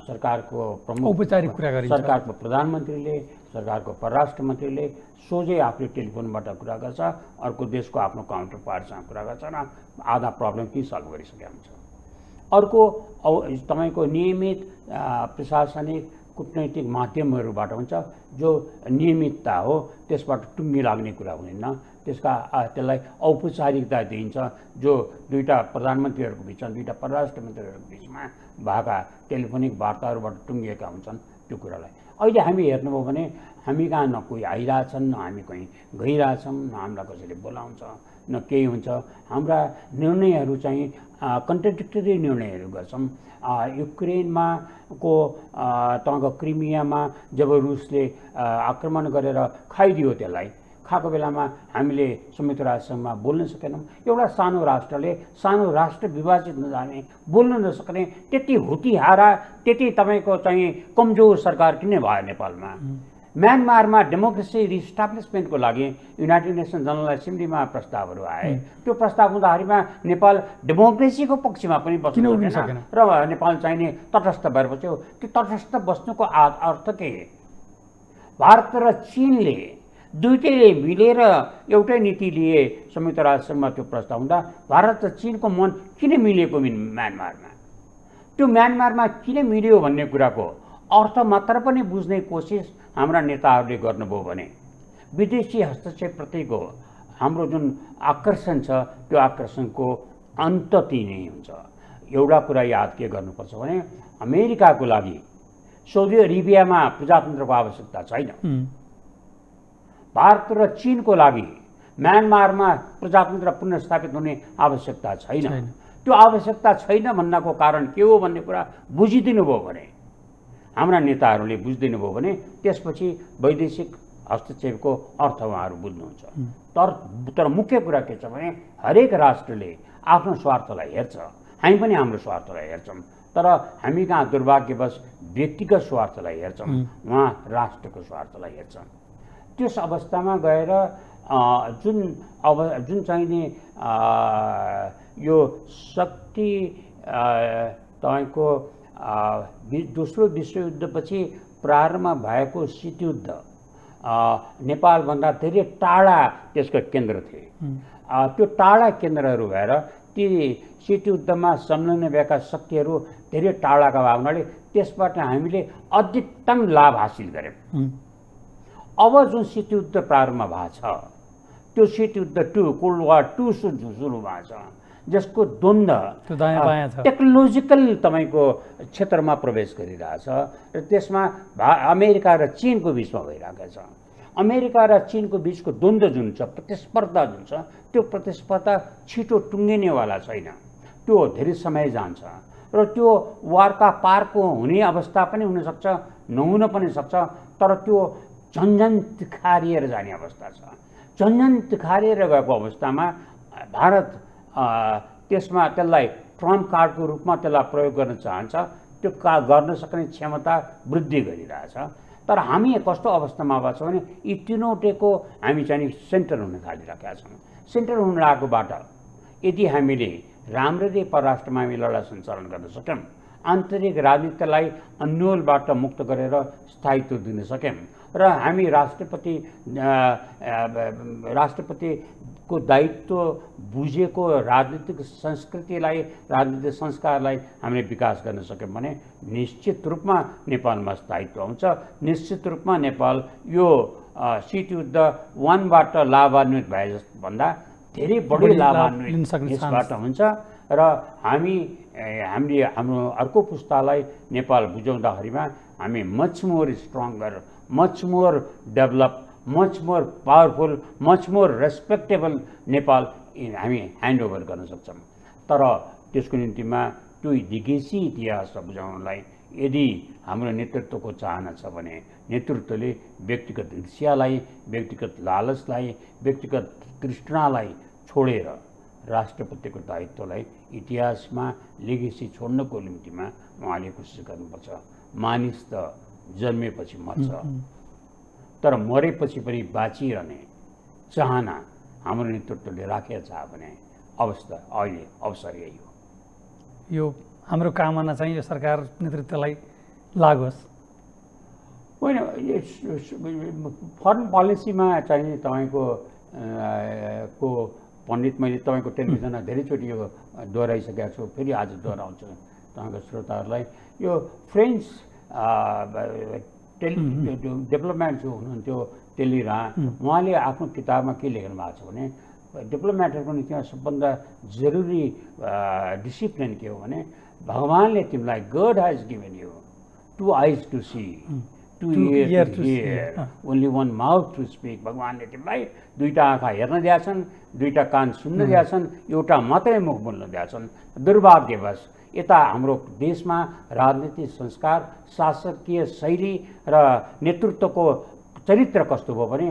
सरकारको प्रमुख औपचारिक कुरा गरिन्छ, सरकारको प्रधानमन्त्रीले, सरकारको परराष्ट्र मन्त्रीले सोझै आफ्नो टेलिफोनबाट कुरा गर्छ, अर्को देशको आफ्नो काउन्टर पार्टसँग कुरा गर्छ र आधा प्रब्लम पनि सल्भ गरिसकेका हुन्छ। अर्को तपाईँको नियमित प्रशासनिक कूटनैतिक माध्यमहरूबाट हुन्छ, जो नियमितता हो, त्यसबाट टुङ्गी लाग्ने कुरा हुँदैन। त्यसलाई औपचारिकता दिइन्छ, जो 2टा प्रधानमन्त्रीहरूको बिचमा, 2टा परराष्ट्र मन्त्रीहरूको बिचमा भएका टेलिफोनिक वार्ताहरूबाट टुङ्गिएका हुन्छन् त्यो कुरालाई। अहिले हामी हेर्नुभयो भने हामी कहाँ न कोही आइरहेछन्, न हामी कहीँ गइरहेछौँ, न हामीलाई कसैले बोलाउँछ, न केही हुन्छ। हाम्रा निर्णयहरू चाहिँ कन्ट्राडिक्टरी निर्णयहरू गर्छौँ। युक्रेनमा तपाईँको क्रिमियामा जब रुसले आक्रमण गरेर खाइदियो, त्यसलाई खाएको बेलामा हामीले संयुक्त राष्ट्रसङ्घमा बोल्न सकेनौँ। एउटा सानो राष्ट्रले, सानो राष्ट्र विभाजित नजाने, बोल्न नसक्ने, त्यति हुतिहारा, त्यति तपाईँको चाहिँ कमजोर सरकार किन भयो नेपालमा? म्यानमारमा डेमोक्रेसी रिस्टाब्लिसमेन्टको लागि युनाइटेड नेसन जनरल एसेम्ब्लीमा प्रस्तावहरू आए। त्यो प्रस्ताव हुँदाखेरिमा नेपाल डेमोक्रेसीको पक्षमा पनि बस्न सकेन र नेपाल चाहिने तटस्थ भएर बस्यो। त्यो तटस्थ बस्नुको अर्थ के? भारत र चीनले दुईटैले मिलेर एउटै नीति लिए संयुक्त राष्ट्रसङ्घमा त्यो प्रस्ताव हुँदा भारत र चीनको मन किन मिलेको म्यानमारमा? त्यो म्यानमारमा किन मिल्यो भन्ने कुराको अर्थ मात्र पनि बुझ्ने कोसिस हाम्रा नेताहरूले गर्नुभयो भने विदेशी हस्तक्षेपप्रतिको हाम्रो जुन आकर्षण छ, त्यो आकर्षणको अन्तति नै हुन्छ। एउटा कुरा याद के गर्नुपर्छ भने अमेरिकाको लागि साउदी अरेबियामा प्रजातन्त्रको आवश्यकता छैन। भारत र चीनको लागि म्यानमारमा प्रजातन्त्र पुनर्स्थापित हुने आवश्यकता छैन। त्यो आवश्यकता छैन भन्नको कारण के हो भन्ने कुरा बुझिदिनु भयो भने, हाम्रा नेताहरूले बुझिदिनु भयो भने त्यसपछि वैदेशिक हस्तक्षेपको अर्थ उहाँहरू बुझ्नुहुन्छ। तर मुख्य कुरा के छ भने हरेक राष्ट्रले आफ्नो स्वार्थलाई हेर्छ, हामी पनि हाम्रो स्वार्थलाई हेर्छौँ, तर हामी कहाँ दुर्भाग्यवश व्यक्तिगत स्वार्थलाई हेर्छौँ, उहाँ राष्ट्रको स्वार्थलाई हेर्छौँ। त्यस अवस्थामा गएर जुन चाहिने यो शक्ति तपाईँको दोस्रो विश्वयुद्धपछि प्रारम्भ भएको शीतयुद्ध नेपालभन्दा धेरै टाढा त्यसको केन्द्र थिए। त्यो टाढा केन्द्रहरू भएर ती शीतयुद्धमा संलग्न भएका शक्तिहरू धेरै टाढाका भए हुनाले त्यसबाट हामीले अधिकतम लाभ हासिल गऱ्यौँ। अब जुन शीतयुद्ध प्रारम्भ भएको छ त्यो शीतयुद्ध 2 कोल्ड वार 2 सुरु भएको छ, जसको द्वन्द्व टेक्नोलोजिकल तपाईँको क्षेत्रमा प्रवेश गरिरहेछ र त्यसमा अमेरिका र चीनको बिचमा भइरहेको छ। अमेरिका र चीनको बिचको द्वन्द्व जुन छ, प्रतिस्पर्धा जुन छ, त्यो प्रतिस्पर्धा छिटो टुङ्गिनेवाला छैन। त्यो धेरै समय जान्छ र त्यो वारका पारको हुने अवस्था पनि हुनसक्छ, नहुन पनि सक्छ, तर त्यो झन्झन तिखारिएर जाने अवस्था छ। झन्झन तिखारिएर गएको अवस्थामा भारत त्यसलाई ट्रम्प कार्डको रूपमा त्यसलाई प्रयोग गर्न चाहन्छ। त्यो गर्न सक्ने क्षमता वृद्धि गरिरहेछ। तर हामी कस्तो अवस्थामा भएको छ भने यी तीनवटैको हामी चाहिँ सेन्टर हुन थालिरहेका छौँ। सेन्टर हुन लागेकोबाट यदि हामीले राम्ररी परराष्ट्रमा हामी लडाइँ सञ्चालन गर्न सक्यौँ, आन्तरिक राजनीतिलाई अन्योलबाट मुक्त गरेर स्थायित्व दिन सक्यौँ र हामी राष्ट्रपतिको दायित्व बुझेको राजनीतिक संस्कृतिलाई, राजनीतिक संस्कारलाई हामीले विकास गर्न सक्यौँ भने निश्चित रूपमा नेपालमा स्थायित्व आउँछ। निश्चित रूपमा नेपाल यो शीतयुद्ध 1बाट लाभान्वित भए भन्दा धेरै बढी लाभान्वित यसबाट हुन्छ र हामीले हाम्रो अर्को पुस्तालाई नेपाल बुझाउँदाखेरिमा हामी much more stronger, much more develop, much more powerful, much more respectable Nepal हामी ह्यान्डओभर गर्न सक्छौँ। तर त्यसको निम्तिमा त्यो दिगेसी इतिहास बुझाउनलाई यदि हाम्रो नेतृत्वको चाहना छ भने नेतृत्वले व्यक्तिगत ईर्ष्यालाई, व्यक्तिगत लालचलाई, व्यक्तिगत तृष्णालाई छोडेर राष्ट्रपतिको दायित्वलाई इतिहासमा लेगेसी छोड्नको निम्तिमा उहाँले कोसिस गर्नुपर्छ। मानिस त जन्मेपछि मर्छ, तर मरेपछि पनि बाँचिरहने चाहना हाम्रो नेतृत्वले राखेको छ भने अवस्था अहिले अवसर यही हो। यो हाम्रो कामना चाहिँ यो सरकार नेतृत्वलाई लागोस् होइन। फरेन पोलिसीमा चाहिँ तपाईँको पण्डित मैले तपाईँको टेलिभिजनमा धेरैचोटि यो दोहोऱ्याइसकेको छु, फेरि आज दोहोऱ्याउँछु तपाईँको श्रोताहरूलाई। यो फ्रेन्च डेभलपमेन्ट जो हुनुहुन्थ्यो टेलिरा, उहाँले आफ्नो किताबमा के लेख्नु भएको छ भने डेभलपमेन्टहरूको निम्ति सबभन्दा जरुरी डिसिप्लिन के हो भने भगवानले तिमीलाई God has given you 2 eyes to see, 2 ears to hear, only 1 mouth to speak. भगवानले तिमीलाई 2टा आँखा हेर्न दिएछन्, 2टा कान सुन्न दिएछन्, एउटा मात्रै मुख बोल्न दिएछन्। दुर्भाग्यवश यता हाम्रो देशमा राजनीतिक संस्कार, शासकीय शैली र नेतृत्वको चरित्र कस्तो भयो भने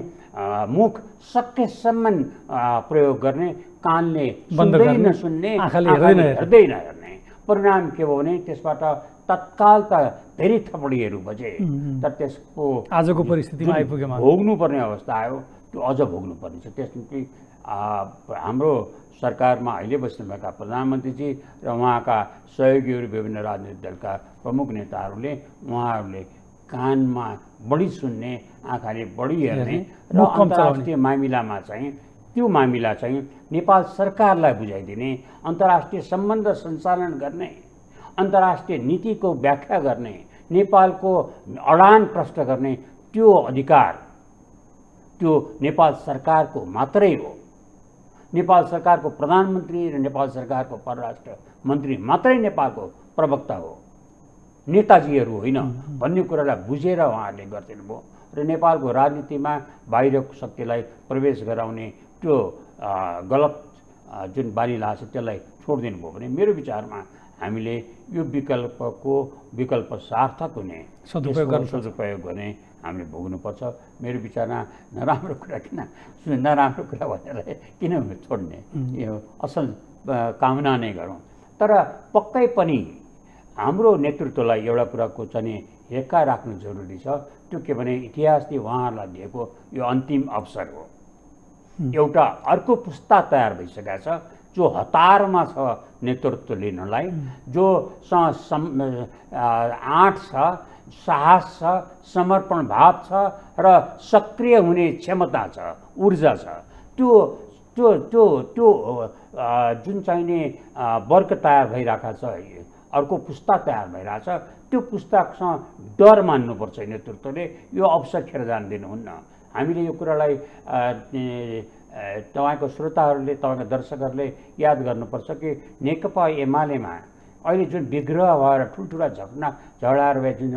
मुख सकेसम्म प्रयोग गर्ने, कानले सुन्दै नसुन्ने, आँखाले हेर्दै नहेर्ने। परिणाम के भयो भने त्यसबाट तत्काल त धेरै थपडीहरू बजे, तर त्यसको आजको परिस्थितिमा आइपुगेमा भोग्नुपर्ने अवस्था आयो, त्यो अझ भोग्नुपर्ने छ। त्यस निम्ति हाम्रो सरकारमा अहिले बस्नुभएका प्रधानमन्त्रीजी र उहाँका सहयोगीहरू, विभिन्न राजनीतिक दलका प्रमुख नेताहरूले उहाँहरूले कानमा बढी सुन्ने, आँखाले बढी हेर्ने र अन्तर्राष्ट्रिय मामिलामा चाहिँ त्यो मामिला चाहिँ नेपाल सरकारलाई बुझाइदिने, अन्तर्राष्ट्रिय सम्बन्ध सञ्चालन गर्ने, अन्तर्राष्ट्रिय नीतिको व्याख्या गर्ने, नेपालको अडान प्रष्ट गर्ने त्यो अधिकार त्यो नेपाल सरकारको मात्रै हो। नेपाल सरकारको प्रधानमन्त्री र नेपाल सरकारको परराष्ट्र मन्त्री मात्रै नेपालको प्रवक्ता हो, नेताजीहरू होइन भन्ने कुरालाई बुझेर उहाँहरूले गरिदिनु भयो र नेपालको राजनीतिमा बाहिरको शक्तिलाई प्रवेश गराउने त्यो गलत जुन बानी लाग्छ त्यसलाई छोडिदिनु भयो भने मेरो विचारमा हामीले यो विकल्प सार्थक हुने सदुपयोग गर्ने हामीले भोग्नुपर्छ। मेरो विचारमा नराम्रो कुरा नराम्रो कुरा भनेर किन छोड्ने, यो असल कामना नै गरौँ। तर पक्कै पनि हाम्रो नेतृत्वलाई एउटा कुराको चाहिँ हेक्का राख्नु जरुरी छ। त्यो के भने इतिहासले उहाँहरूलाई दिएको यो अन्तिम अवसर हो। एउटा अर्को पुस्ता तयार भइसकेको छ जो हतारमा छ नेतृत्व लिनलाई, जो आँट छ, साहस छ, समर्पण भाव छ र सक्रिय हुने क्षमता छ, ऊर्जा छ। त्यो त्यो त्यो त्यो जुन चाहिने वर्ग तयार भइरहेको छ, अर्को पुस्ता तयार भइरहेछ, त्यो पुस्तासँग डर मान्नुपर्छ नेतृत्वले। यो अवसर खेर जान दिनुहुन्न। हामीले यो कुरालाई तपाईँको श्रोताहरूले, तपाईँको दर्शकहरूले याद गर्नुपर्छ कि नेकपा एमालेमा अहिले जुन विग्रह भएर ठुल्ठुला झगडाहरू भए जुन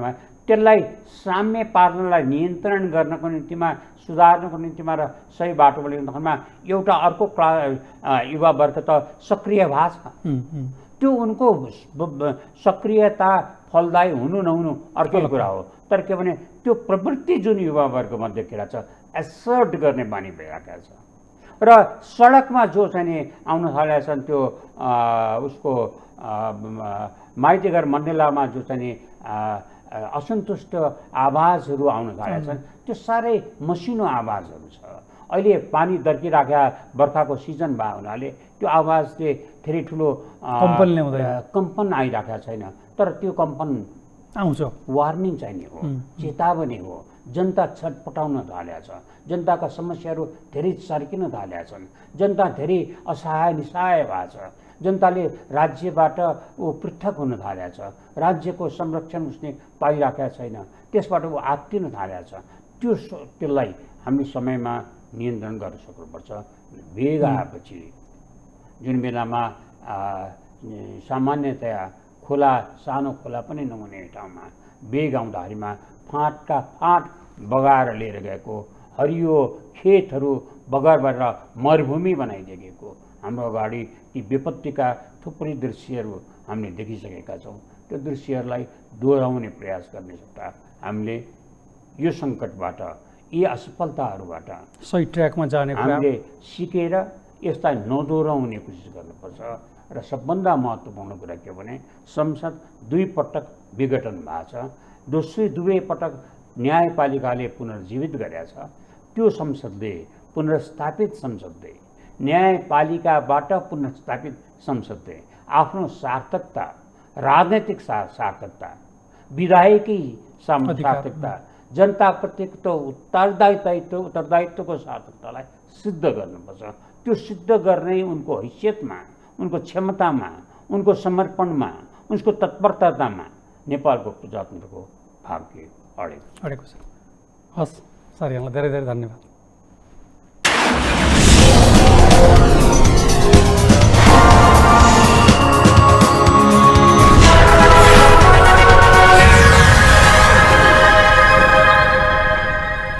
त्यसलाई साम्य पार्नलाई नियन्त्रण गर्नको निम्तिमा, सुधार्नको निम्तिमा र सही बाटोमा ल्याउनमा एउटा अर्को युवा वर्ग त सक्रिय भएको छ। त्यो उनको सक्रियता फलदायी हुनु नहुनु अर्कै कुरा हो। तर के भने त्यो प्रवृत्ति जुन युवा वर्गमा देखिरहेको छ, एसर्ट गर्ने बानी भइरहेको छ र सडकमा जो चाहिँ आउन थालेका छन्, त्यो उसको माइतीघर मण्डेलामा जो चाहिँ असन्तुष्ट आवाजहरू आउन थालेका छन्, त्यो साह्रै मसिनो आवाजहरू छ। अहिले पानी दर्किराखेका बर्खाको सिजन भए हुनाले त्यो आवाजले धेरै ठुलो कम्पन आइरहेको छैन। तर त्यो कम्पन आउँछ, वार्निङ चाहिने हो, चेतावनी हो। जनता छटपटाउन थालेको छ, जनताका समस्याहरू धेरै सर्किन थालेका छन्, जनता धेरै असहाय निसहाय भएको छ, जनताले राज्यबाट पृथक हुन थालेको छ, राज्यको संरक्षण उसले पाइरहेको छैन, त्यसबाट ऊ आत्तिन थालेको छ। त्यसलाई हामी समयमा नियन्त्रण गर्न सक्नुपर्छ। वेग आएपछि जुन बेलामा सामान्यतया सानो खोला पनि नहुने ठाउँमा वेग आउँदाखेरिमा फाँटका फाँट बगाएर लिएर गएको, हरियो खेतहरू बगर गरेर मरुभूमि बनाइदिएको हाम्रो अगाडि ती विपत्तिका थुप्रै दृश्यहरू हामीले देखिसकेका छौँ। त्यो दृश्यहरूलाई दोहोऱ्याउने प्रयास गर्ने सट्टा हामीले यो सङ्कटबाट, यी असफलताहरूबाट सही ट्र्याकमा जाने हामीले सिकेर यसलाई नदोहोऱ्याउने कोसिस गर्नुपर्छ। र सबभन्दा महत्त्वपूर्ण कुरा के भने संसद 2 पटक विघटन भएको छ, दुवै पटक न्यायपालिकाले पुनर्जीवित गरेका छ। त्यो संसदले, पुनर्स्थापित संसदले, न्यायपालिकाबाट पुनर्स्थापित संसदले आफ्नो सार्थकता, राजनैतिक सार्थकता, विधायकी सार्थकता, जनताप्रतिको उत्तरदायित्वको सार्थकतालाई सिद्ध गर्नुपर्छ। त्यो सिद्ध गर्ने उनको हैसियतमा, उनको क्षमतामा, उनको समर्पणमा, उसको तत्परतामा नेपालको प्रजातन्त्रको भाग्य अडेको छ। हस् सर, यहाँलाई धेरै धेरै धन्यवाद।